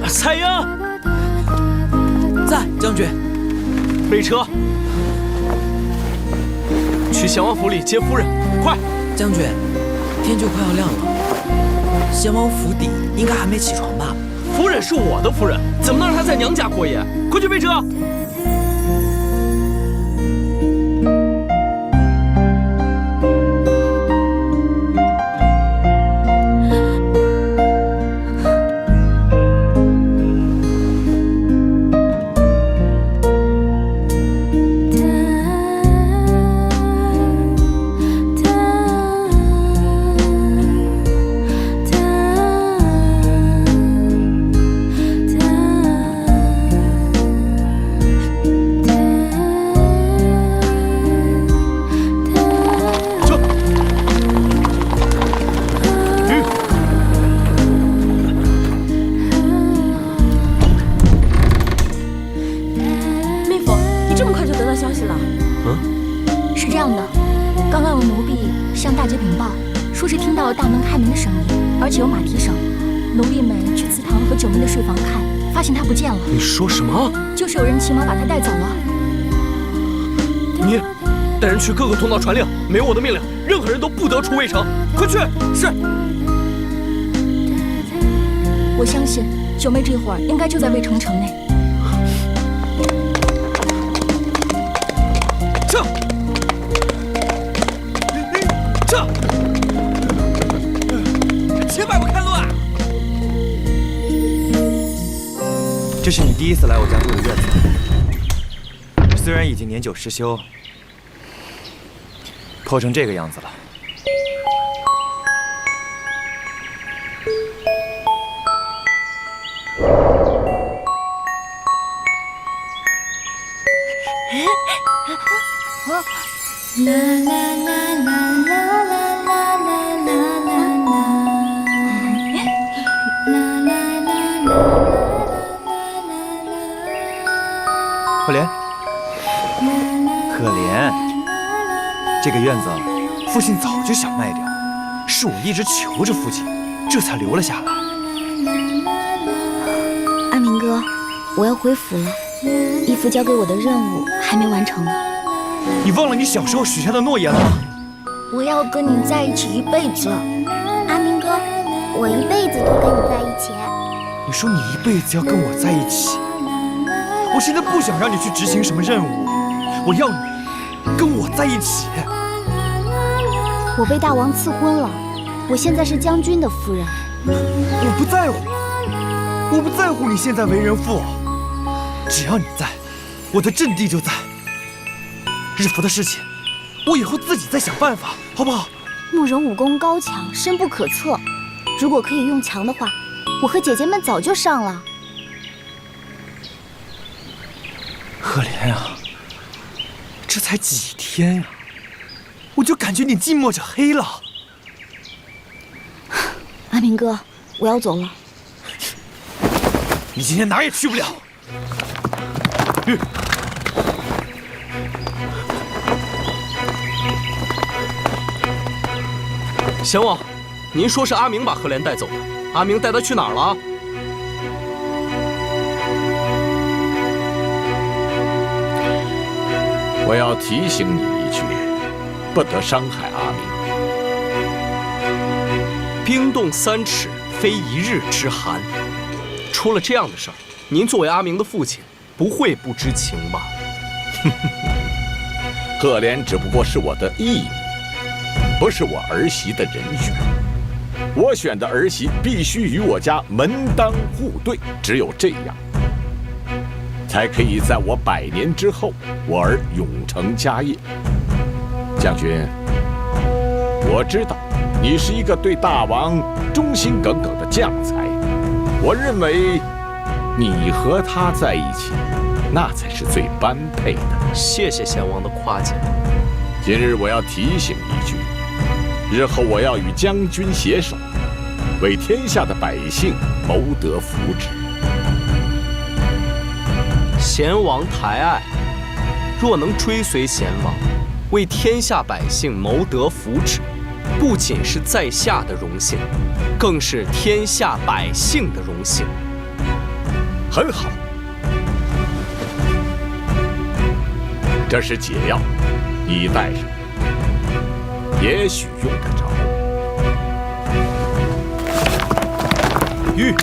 Speaker 2: 彩英，
Speaker 1: 在将军。
Speaker 2: 备车，去降王府里接夫人，快！
Speaker 1: 将军，天就快要亮了，降王府邸应该还没起床吧？
Speaker 2: 夫人是我的夫人，怎么能让她在娘家过夜？快去备车！
Speaker 11: 大街禀报，说是听到大门开门的声音，而且有马蹄声。奴婢们去祠堂和九妹的睡房看，发现她不见了。
Speaker 2: 你说什么？
Speaker 11: 就是有人骑马把她带走了。
Speaker 2: 你带人去各个通道传令，没有我的命令，任何人都不得出魏城。快去！是。
Speaker 11: 我相信九妹这会儿应该就在魏城城内。
Speaker 2: 撤！撤！且摆我开路啊！
Speaker 7: 这是你第一次来我家住的院子，虽然已经年久失修，破成这个样子了。可怜，可怜，这个院子父亲早就想卖掉，是我一直求着父亲，这才留了下来。
Speaker 3: 阿明哥，我要回府了，义父交给我的任务还没完成呢。
Speaker 7: 你忘了你小时候许下的诺言了吗？
Speaker 3: 我要跟你在一起一辈子。阿明哥，我一辈子都跟你在一起。
Speaker 7: 你说你一辈子要跟我在一起，我现在不想让你去执行什么任务，我要你跟我在一起。
Speaker 3: 我被大王赐婚了，我现在是将军的夫人。
Speaker 7: 我不在乎，我不在乎你现在为人父，只要你在，我的阵地就在。日服的事情，我以后自己再想办法，好不好？
Speaker 3: 慕容武功高强，深不可测。如果可以用强的话，我和姐姐们早就上了。
Speaker 7: 可怜啊，这才几天呀，我就感觉你近墨者黑了。
Speaker 3: 阿明哥，我要走了。
Speaker 7: 你今天哪儿也去不了。
Speaker 2: 贤王，您说是阿明把赫连带走的，阿明带他去哪儿了？
Speaker 9: 我要提醒你一句，不得伤害阿明。
Speaker 2: 冰冻3尺，非一日之寒。出了这样的事儿，您作为阿明的父亲，不会不知情吧？
Speaker 9: 赫连只不过是我的义母，不是我儿媳的人选。我选的儿媳必须与我家门当户对，只有这样，才可以在我100年之后，我儿永承家业。将军，我知道你是一个对大王忠心耿耿的将才，我认为你和他在一起，那才是最般配的。
Speaker 2: 谢谢贤王的夸奖。
Speaker 9: 今日我要提醒一句，日后我要与将军携手，为天下的百姓谋得福祉。
Speaker 2: 贤王抬爱，若能追随贤王，为天下百姓谋得福祉，不仅是在下的荣幸，更是天下百姓的荣幸。
Speaker 9: 很好，这是解药，你带上，也许用得着。
Speaker 7: 玉。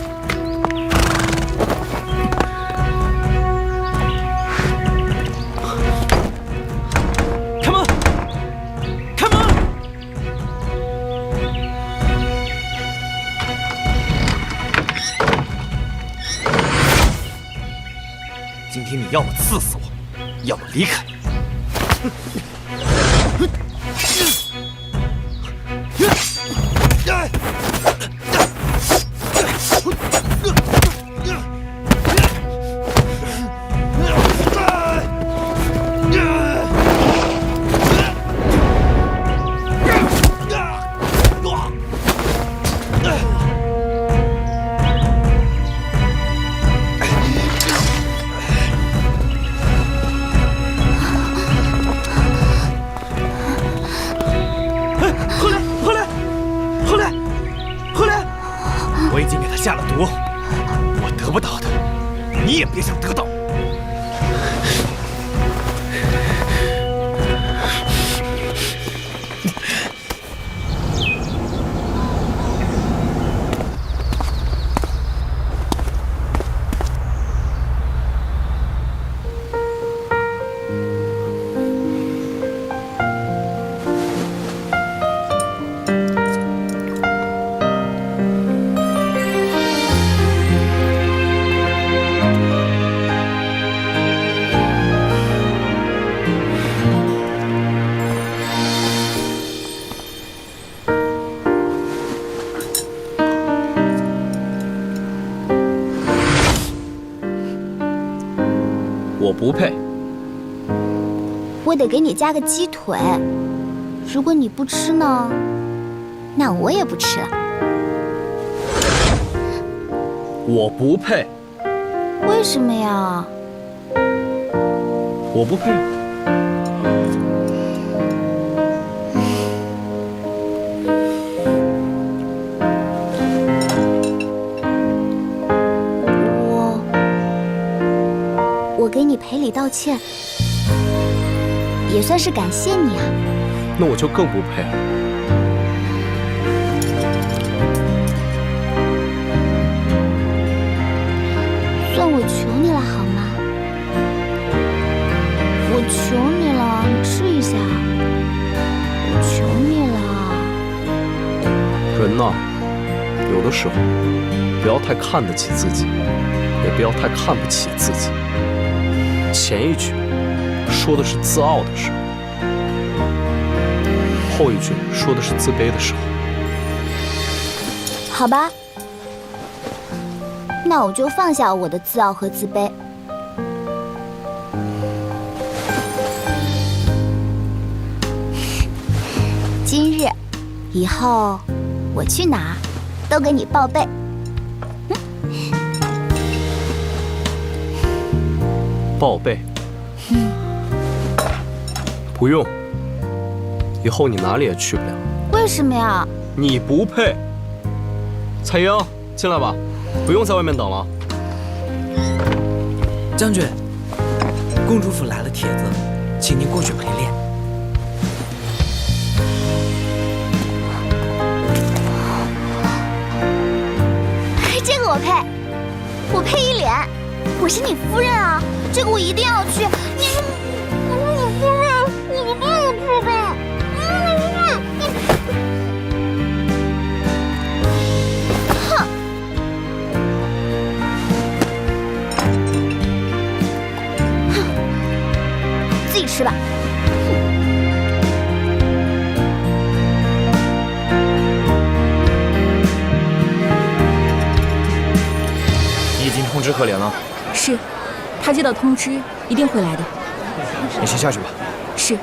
Speaker 2: 开门！开门！
Speaker 7: 今天你要么刺死我，要么离开。何莲，何莲，何莲！我已经给他下了毒，我得不到的，你也别想得到。
Speaker 2: 我不配。
Speaker 3: 我得给你加个鸡腿。如果你不吃呢，那我也不吃了。
Speaker 2: 我不配。
Speaker 3: 为什么呀？
Speaker 2: 我不配。
Speaker 3: 我给你赔礼道歉，也算是感谢你啊。
Speaker 2: 那我就更不配了。
Speaker 3: 算我求你了好吗？我求你了，你吃一下。我求你了。
Speaker 2: 人呐，有的时候不要太看得起自己，也不要太看不起自己。前一句说的是自傲的时候，后一句说的是自卑的时候。
Speaker 3: 好吧，那我就放下我的自傲和自卑。今日以后，我去哪儿都给你报备。
Speaker 2: 报备？不用，以后你哪里也去不了。
Speaker 3: 为什么呀？
Speaker 2: 你不配。彩英，进来吧，不用在外面等了。
Speaker 1: 将军，公主府来了帖子，请您过去陪练。
Speaker 3: 这个我配，我配一脸。我是你夫人啊，这个我一定要去。你夫人，我一定要去的。哼！自己吃吧。
Speaker 7: 你已经通知可怜了。
Speaker 11: 是，他接到通知，一定会来的。
Speaker 7: 你先下去吧。
Speaker 11: 是。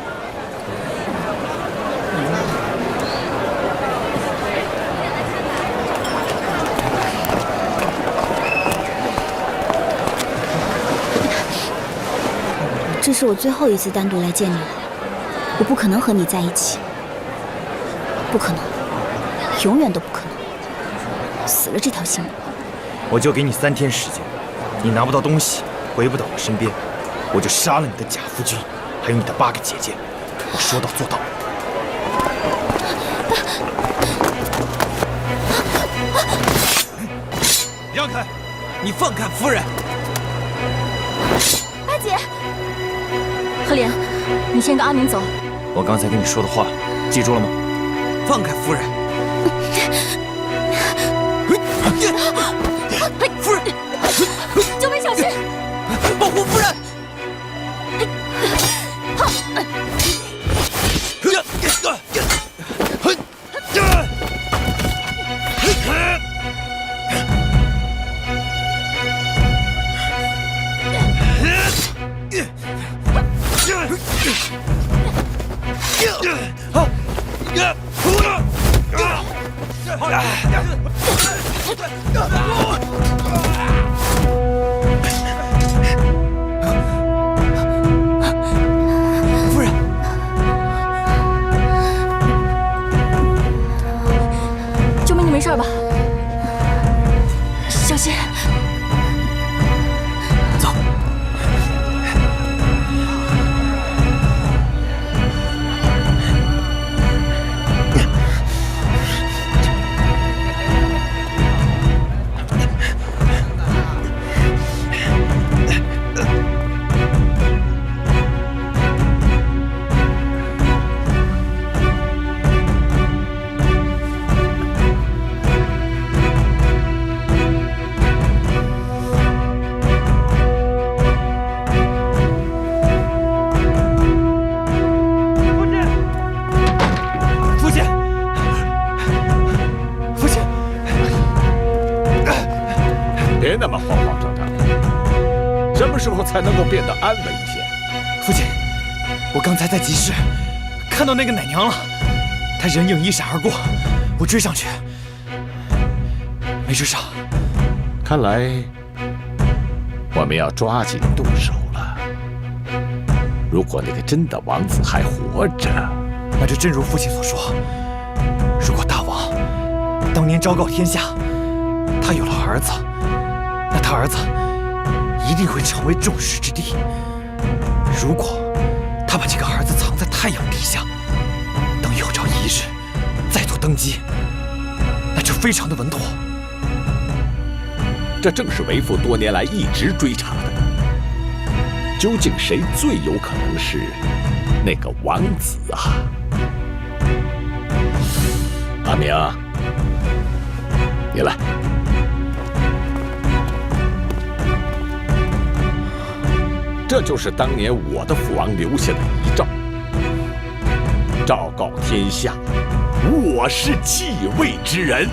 Speaker 3: 这是我最后一次单独来见你了，我不可能和你在一起，不可能，永远都不可能，死了这条心。
Speaker 7: 我就给你3天时间。你拿不到东西，回不到我身边，我就杀了你的假夫君，还有你的8个姐姐。我说到做到。让开！
Speaker 1: 你放开夫人！
Speaker 3: 阿姐，
Speaker 11: 赫连，你先跟阿明走。
Speaker 7: 我刚才跟你说的话，记住了吗？
Speaker 1: 放开夫人！夫人！
Speaker 11: 九妹小心！
Speaker 1: 保护夫人！
Speaker 11: 没事吧？小心。
Speaker 8: 走。
Speaker 9: 别那么慌慌张张的，什么时候才能够变得安稳一些？
Speaker 7: 父亲，我刚才在集市看到那个奶娘了，她人影一闪而过，我追上去，没追上。
Speaker 9: 看来我们要抓紧动手了。如果那个真的王子还活着，
Speaker 7: 那就真如父亲所说，如果大王当年昭告天下，他有了儿子，那他儿子一定会成为众矢之的。如果他把这个儿子藏在太阳底下，等有朝一日再做登基，那就非常的稳妥。
Speaker 9: 这正是为父多年来一直追查的。究竟谁最有可能是那个王子啊？阿明，你来。这就是当年我的父王留下的遗诏，昭告天下，我是继位之人。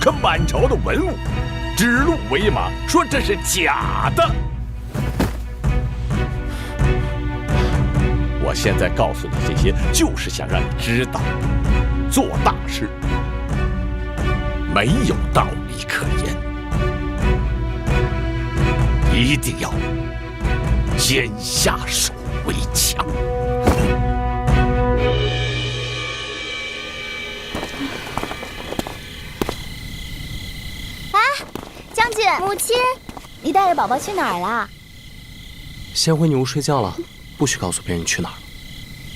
Speaker 9: 可满朝的文武指鹿为马，说这是假的。我现在告诉你这些，就是想让你知道，做大事没有道理可言，一定要先下手为强。
Speaker 4: 将军，母亲，
Speaker 6: 你带着宝宝去哪儿了？
Speaker 2: 先回女巫睡觉了，不许告诉别人去哪儿。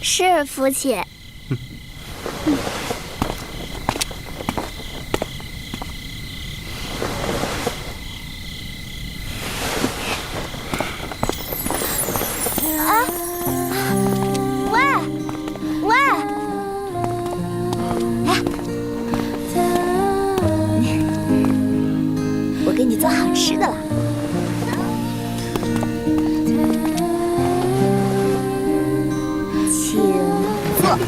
Speaker 4: 是父亲。啊！喂，我给你做好吃的了。请坐。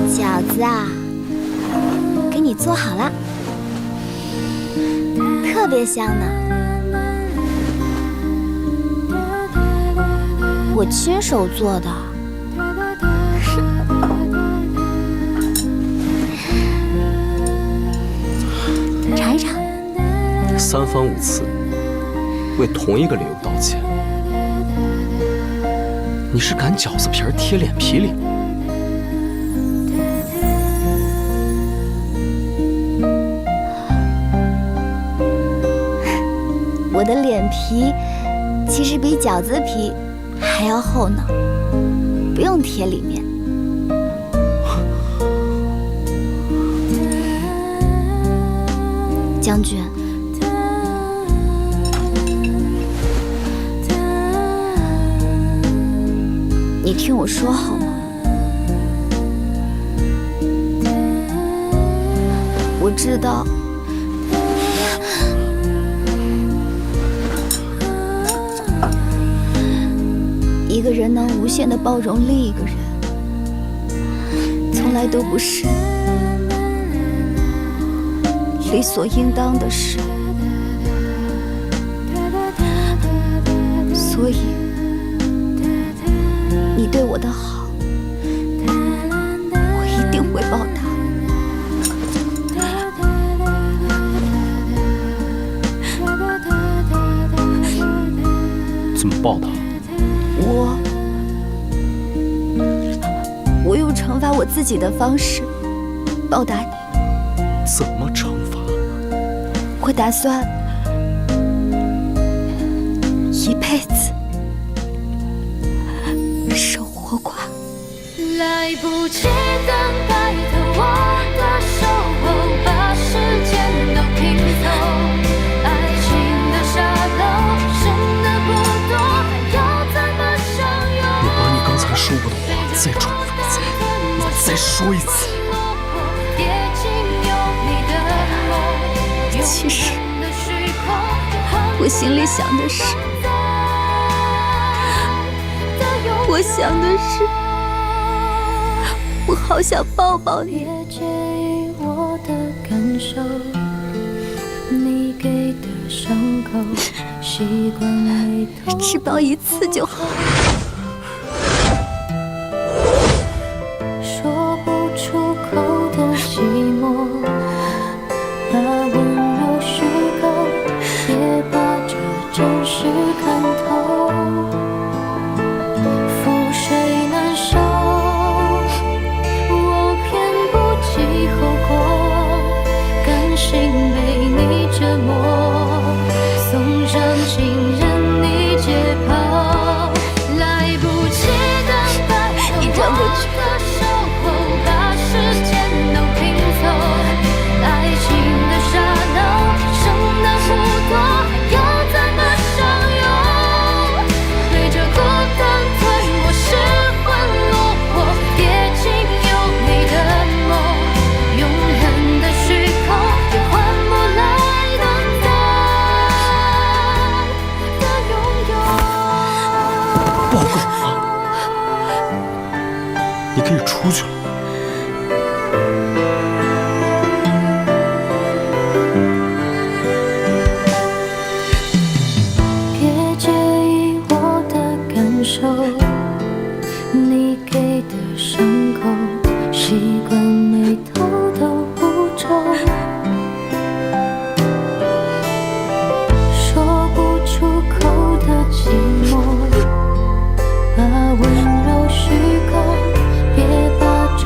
Speaker 4: 饺子啊，给你做好了，特别香呢。我亲手做的。尝一尝。
Speaker 2: 三番五次为同一个理由道歉，你是擀饺子皮儿贴脸皮里？
Speaker 3: 我的脸皮其实比饺子皮还要厚呢，不用贴里面。将军，你听我说好吗？我知道，一个人能无限地包容另一个人，从来都不是理所应当的事，所以你对我的好，我一定会报答。
Speaker 2: 怎么报答？
Speaker 3: 我又成
Speaker 6: 惩罚我自己的方式报答你。
Speaker 7: 怎么惩罚？
Speaker 6: 我打算一辈子守活寡。
Speaker 5: 来不及等待的我的守候，把时间都拼凑。爱情的沙漏，深的不多，还要怎么相拥？
Speaker 7: 我把你刚才说过的话再重复一次，你再说一次。
Speaker 6: 其实我心里想的是，我好想抱抱你。
Speaker 5: 别介意我的感受，你给的伤口，习惯没头。
Speaker 6: 只抱一次就好。
Speaker 5: 说不出口的寂寞，把温柔虚构，别把这真实看透。覆水难收，我偏不计后果，甘心被你折磨，送上情人你解剖。来不及等待的我的守候，把时间都拼凑。爱情的沙漏，剩的不多，还要怎么相拥？对着孤单吞没，失魂落魄，跌进有你的梦，永恒的虚空，也换不来短暂的拥有。
Speaker 7: 报告啊！你可以出去了。
Speaker 5: 别介意我的感受，你给的伤口，习惯眉头都不皱。说不出口的寂寞，把温柔虚构，别把这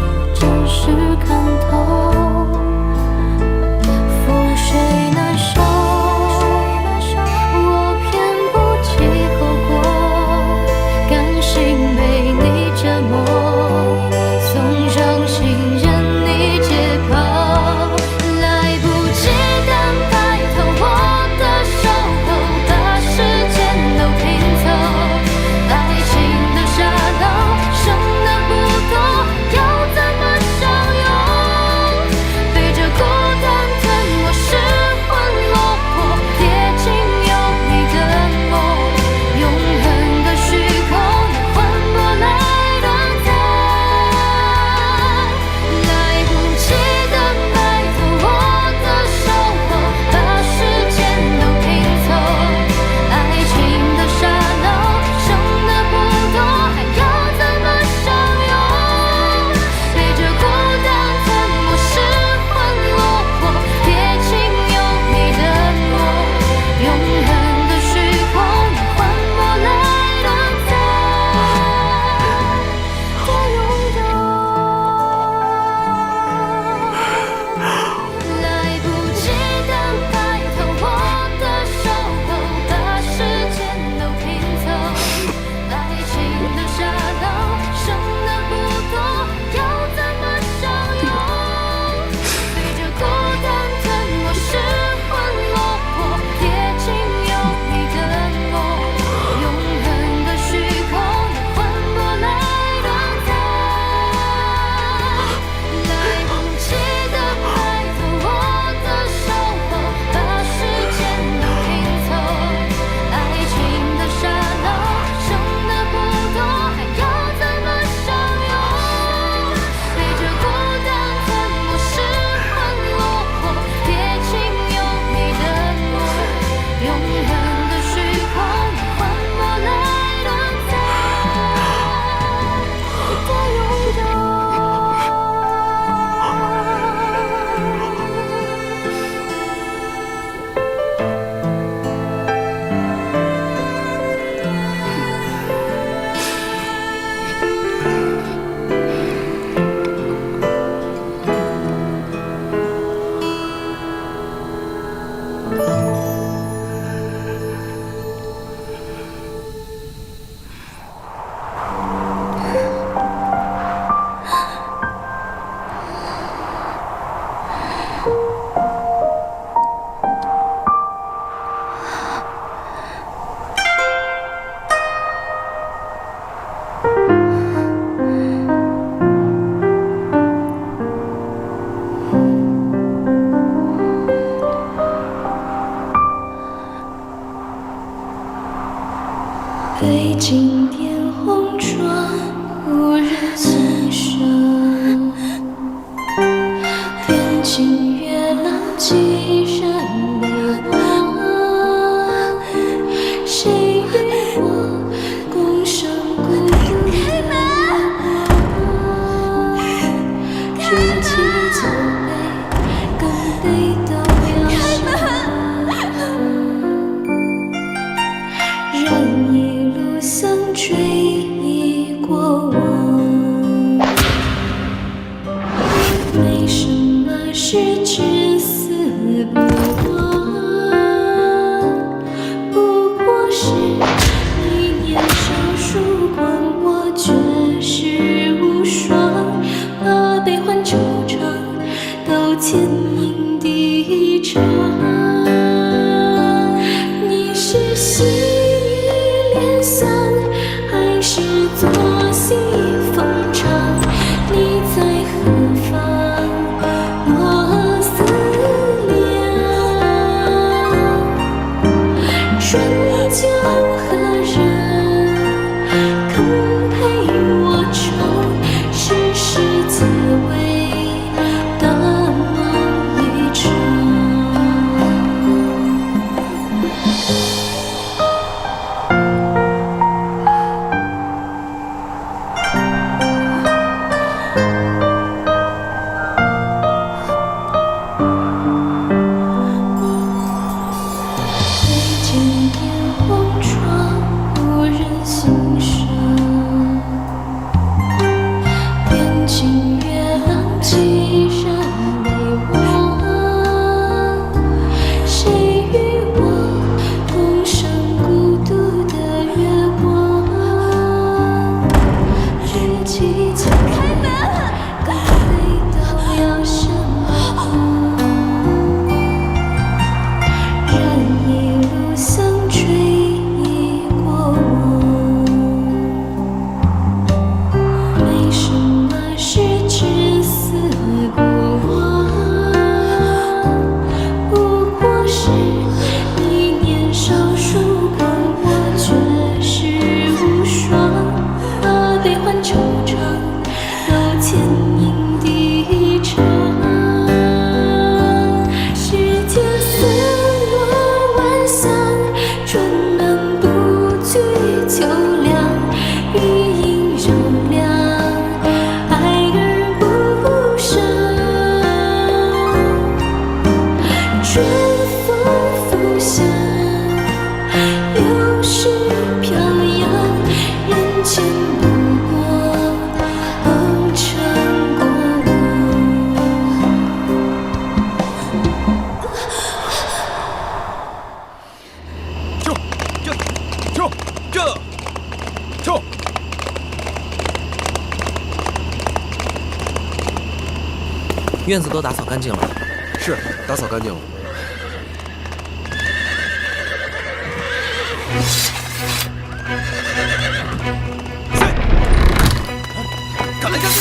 Speaker 5: 举起酒杯，干杯都要想。人一路相追忆过往，没什么是至死不忘，不过是你年少疏光，我却是无双，把悲欢惆怅都牵引地长。你是心与莲香，还是作戏逢场？你在何方？我思量。春秋何人肯陪我唱？世事皆为大梦一场。推荐烟红妆，无人欣赏。边境月浪几人为我？谁与我共赏孤独的月光？日记交杯，干杯都要相逢。人一路相追忆过往，没什么是至死不忘，不过是你年少疏光，我却是无双，把悲欢惆怅都牵引地长。世间丝落万象，转难不惧秋凉。余音柔亮，爱而不伤。春风拂晓，流水飘扬，人间不过红尘过
Speaker 7: 撤！
Speaker 1: 院子都打扫干净了。
Speaker 8: 是，打扫干净了。
Speaker 7: 赶来将军！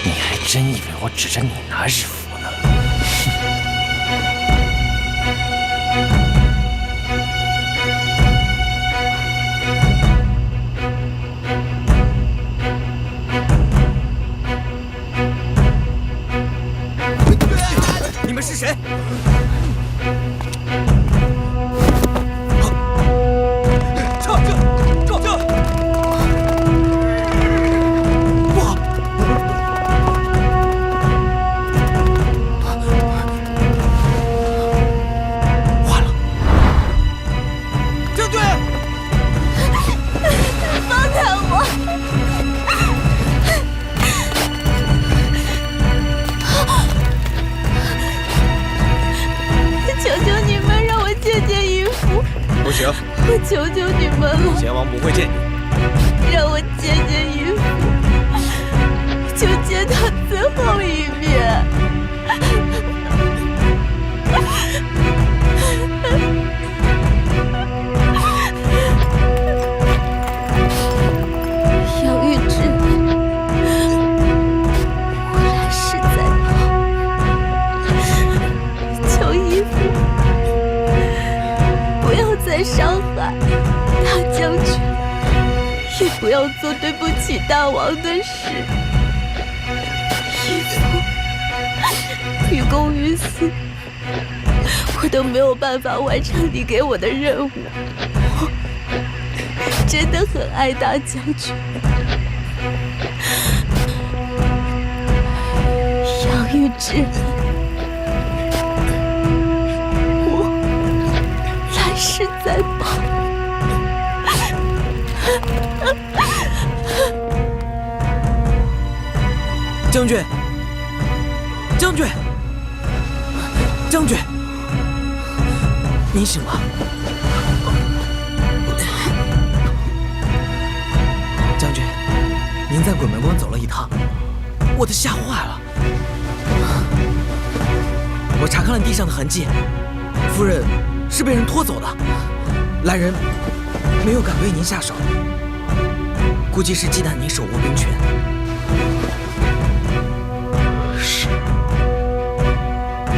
Speaker 7: 你还真以为我指着你拿日符呢？你们是谁？撤！不好！完了！将军，
Speaker 6: 放开我！求求你们让我见见姨父！
Speaker 7: 不行，
Speaker 6: 我求求你们了，
Speaker 7: 贤王不会见你。
Speaker 6: 让我见见姨父，就见他最后一面。杨玉芝，我来世再报，求姨父不要再伤害将军，也不要做对不起大王的事。义父于公于私，我都没有办法完成你给我的任务。我真的很爱大将军。养育之恩，我来世再报。
Speaker 1: 将军，将军，将军，您醒了。将军，您在鬼门关走了一趟，我都吓坏了。我查看了地上的痕迹，夫人是被人拖走的，来人没有敢对您下手，估计是忌惮您手握兵权。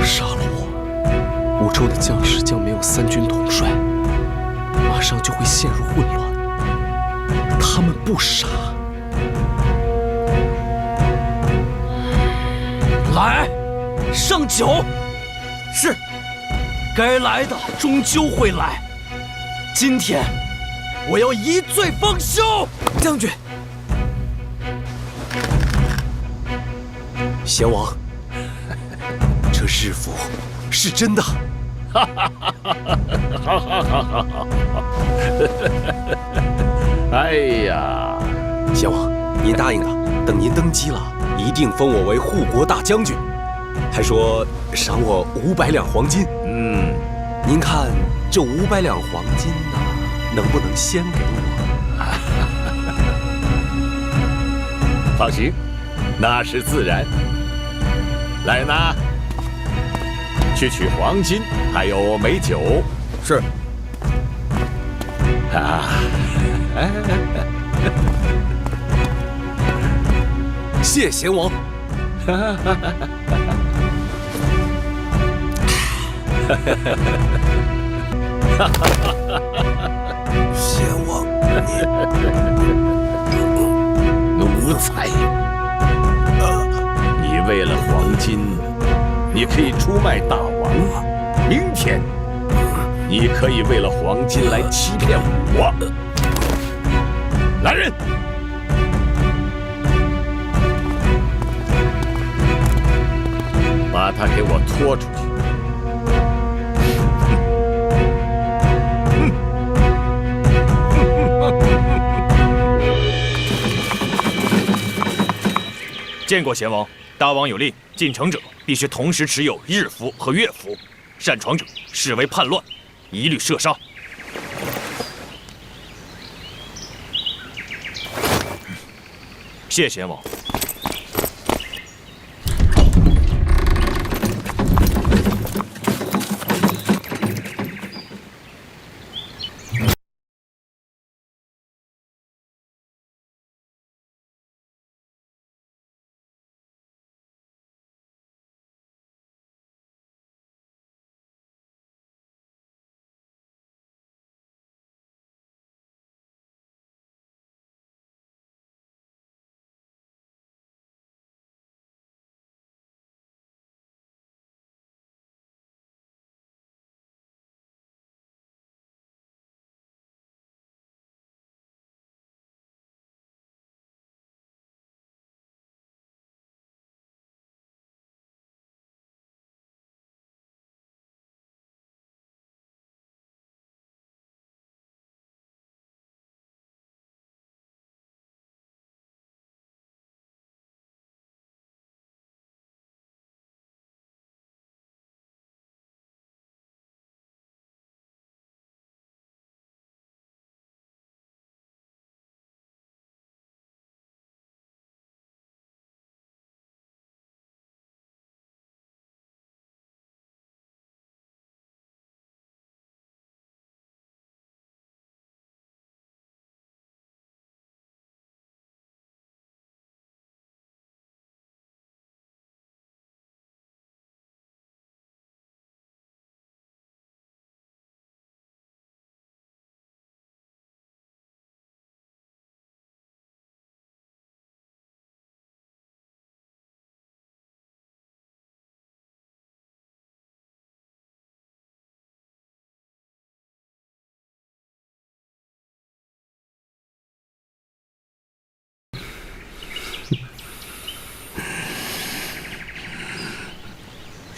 Speaker 2: 杀了我，五州的将士将没有三军统帅，马上就会陷入混乱。他们不傻。
Speaker 7: 来，上酒。是，该来的终究会来。今天，我要一醉方休。
Speaker 1: 将军，
Speaker 2: 贤王。这日符是真的，
Speaker 9: 哎呀，
Speaker 2: 贤王，您答应了，等您登基了，一定封我为护国大将军，还说赏我500两黄金。您看这500两黄金呢，能不能先给我？
Speaker 9: 放心，那是自然。来人呐！去取黄金，还有美酒。
Speaker 8: 是。
Speaker 2: 谢贤王。贤王，
Speaker 9: 奴才，你为了黄金。你可以出卖大王，明天你可以为了黄金来欺骗我。来人，把他给我拖出去。
Speaker 7: 见过贤王，大王有令，进城者必须同时持有日符和月符，擅闯者视为叛乱，一律射杀。谢贤王。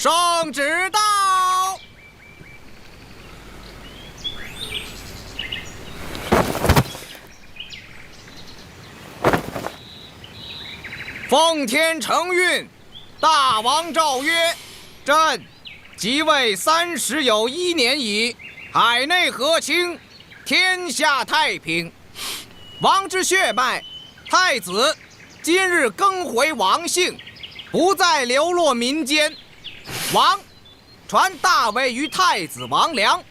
Speaker 8: 圣旨到。奉天承运，大王诏曰：朕即位30有1年矣，海内和亲，天下太平。王之血脉，太子今日更回王姓，不再流落民间。王传大位于太子王良，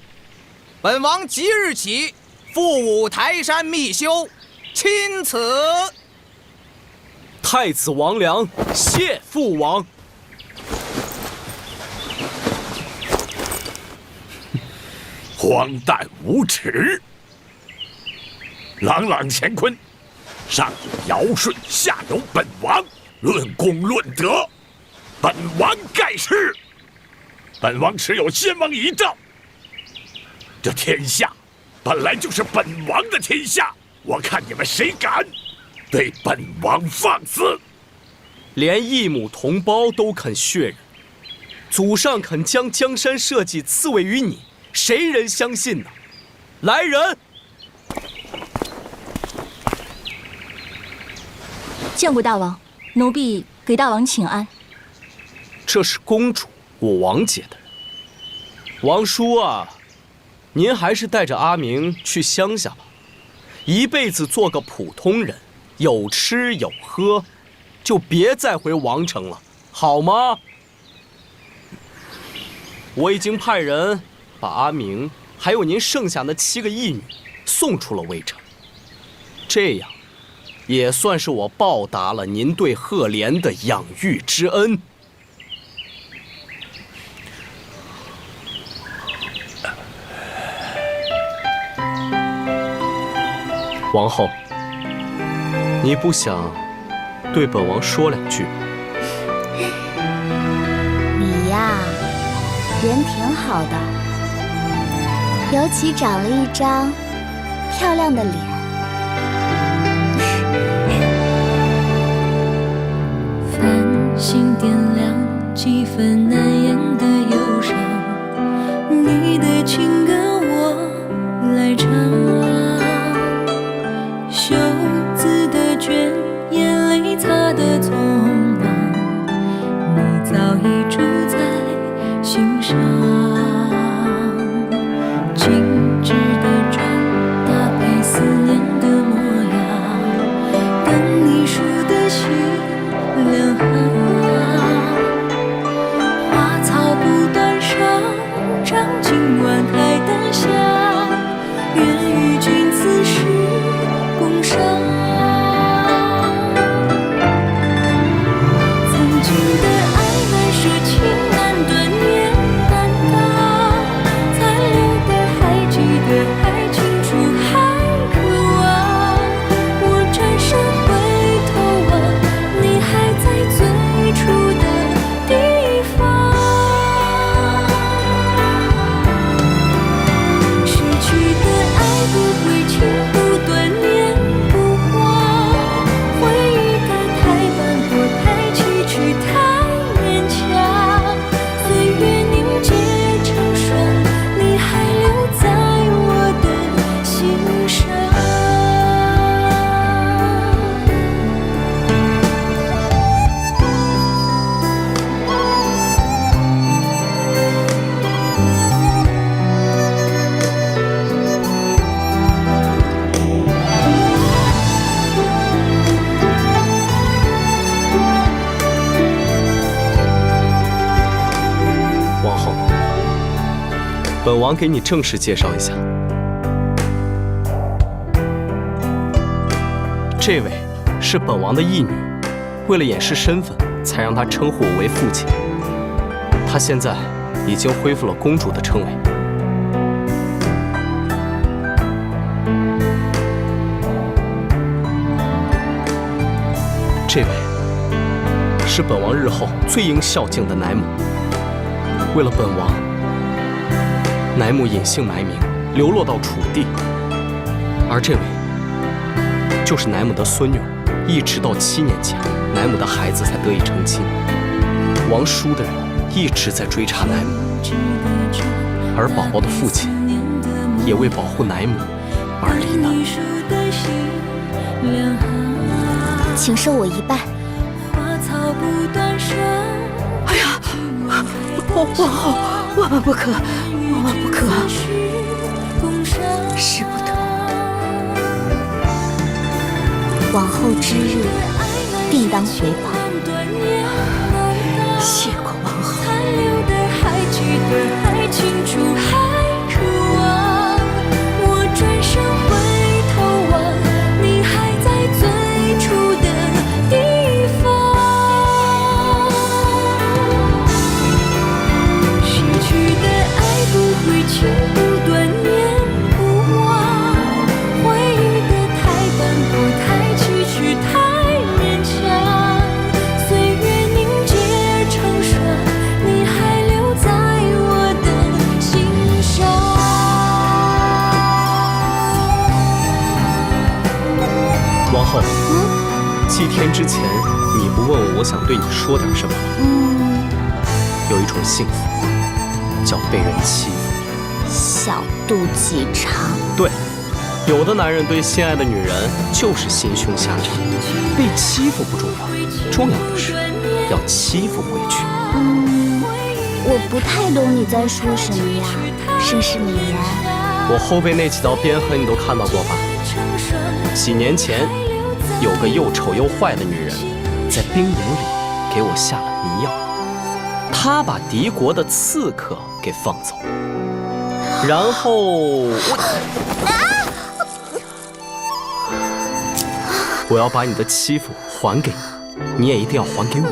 Speaker 8: 本王即日起复武台山密修，钦此。
Speaker 2: 太子王良谢父王。
Speaker 9: 荒诞无耻！朗朗乾坤，上有尧舜，下有本王，论功论德，本王盖世。本王持有先王遗诏，这天下本来就是本王的天下，我看你们谁敢对本王放肆！
Speaker 2: 连一母同胞都肯血人，祖上肯将江山社稷赐位于你，谁人相信呢？来人！
Speaker 11: 见过大王，奴婢给大王请安。
Speaker 2: 这是公主，我王姐的人。王叔啊，您还是带着阿明去乡下吧，一辈子做个普通人，有吃有喝，就别再回王城了，好吗？我已经派人把阿明还有您剩下那7个义女送出了魏城，这样也算是我报答了您对赫连的养育之恩。王后，你不想对本王说2句吗？
Speaker 3: 你呀，人挺好的，尤其长了一张漂亮的脸。
Speaker 5: 繁星点亮几分难言的忧伤，你的情歌我来唱。袖子的卷，眼泪擦得匆忙，你早已住在心上。精致的妆，搭配思念的模样，等你数得心两行。花草不断生长，今晚还等下，愿与君此时共赏。曾经的爱难舍，情难断，念难当，残留的还记得，还清楚，还渴望。我转身回头望，你还在最初的地方。失去的爱不会轻不断，念不忘，回忆的太斑驳，太崎岖，太勉强。岁月凝结成霜，你还留在我的心上。
Speaker 2: 王后，本王给你正式介绍一下，这位是本王的义女，为了掩饰身份，才让她称呼我为父亲。她现在已经恢复了公主的称谓。这位是本王日后最应孝敬的乃母。为了本王，乃母隐姓埋名，流落到楚地，而这位就是乃母的孙女儿，一直到7年前，乃母的孩子才得以成亲。王叔的人一直在追查乃母，而宝宝的父亲也为保护乃母而罹难。
Speaker 3: 请收我一半。
Speaker 10: 哎呀，王后，万万不可，万万不可！
Speaker 3: 使不得。往后之日，定当回报。
Speaker 10: 谢过王后。
Speaker 2: 王后，7天之前你不问我想对你说点什么吗？有一种幸福叫被人欺负。
Speaker 3: 小肚鸡肠。
Speaker 2: 对，有的男人对心爱的女人就是心胸狭窄，被欺负不重要，重要的是要欺负回去。
Speaker 3: 我不太懂你在说什么呀，盛世美人。
Speaker 2: 我后背那几道鞭痕你都看到过吧？几年前，有个又丑又坏的女人，在兵营里给我下了迷药，她把敌国的刺客给放走，然后我要把你的欺负还给你，你也一定要还给我。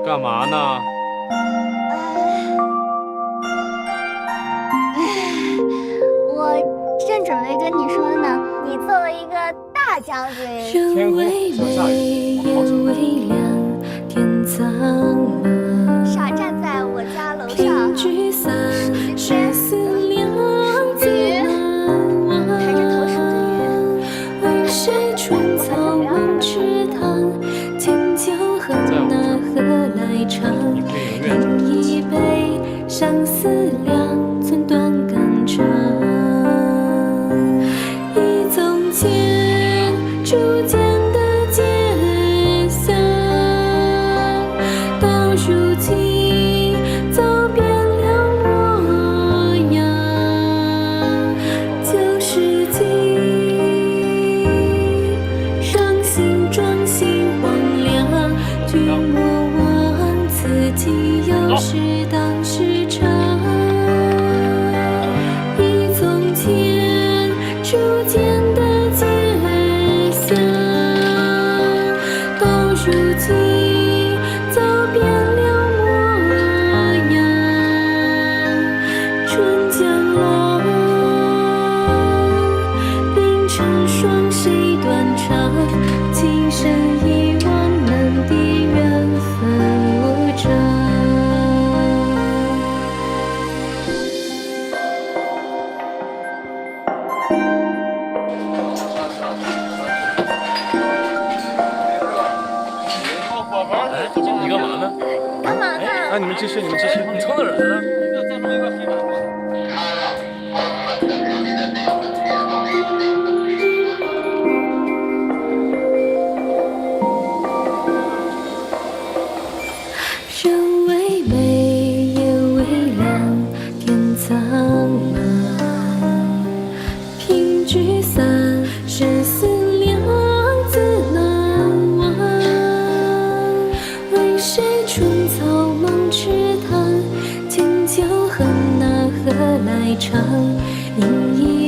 Speaker 13: 干嘛呢？
Speaker 4: 我正准备跟你说呢，你作为一个大将军，
Speaker 13: 天空想下雨，我好想。
Speaker 4: 傻站在我家楼上，数着天，数雨，抬着头数着雨。
Speaker 13: 你可以永远
Speaker 5: 一杯相思两寸断肝肠，忆从前初见的街巷，到如今走遍了模样，旧世纪伤心壮心荒凉，君莫忘此际有时当时长，忆从前初见的街巷，到如今走遍了模样，春江浪，冰成霜谁断肠，情深一往难抵缘分无常。
Speaker 13: 你干嘛呢？
Speaker 4: 干嘛呢？
Speaker 13: 哎，你们继续，你们继续。你从哪儿来的？
Speaker 5: 人为美，夜为凉，天苍茫。凭聚散，生死两字难忘。为谁春草梦池塘？千秋恨哪何来长？饮一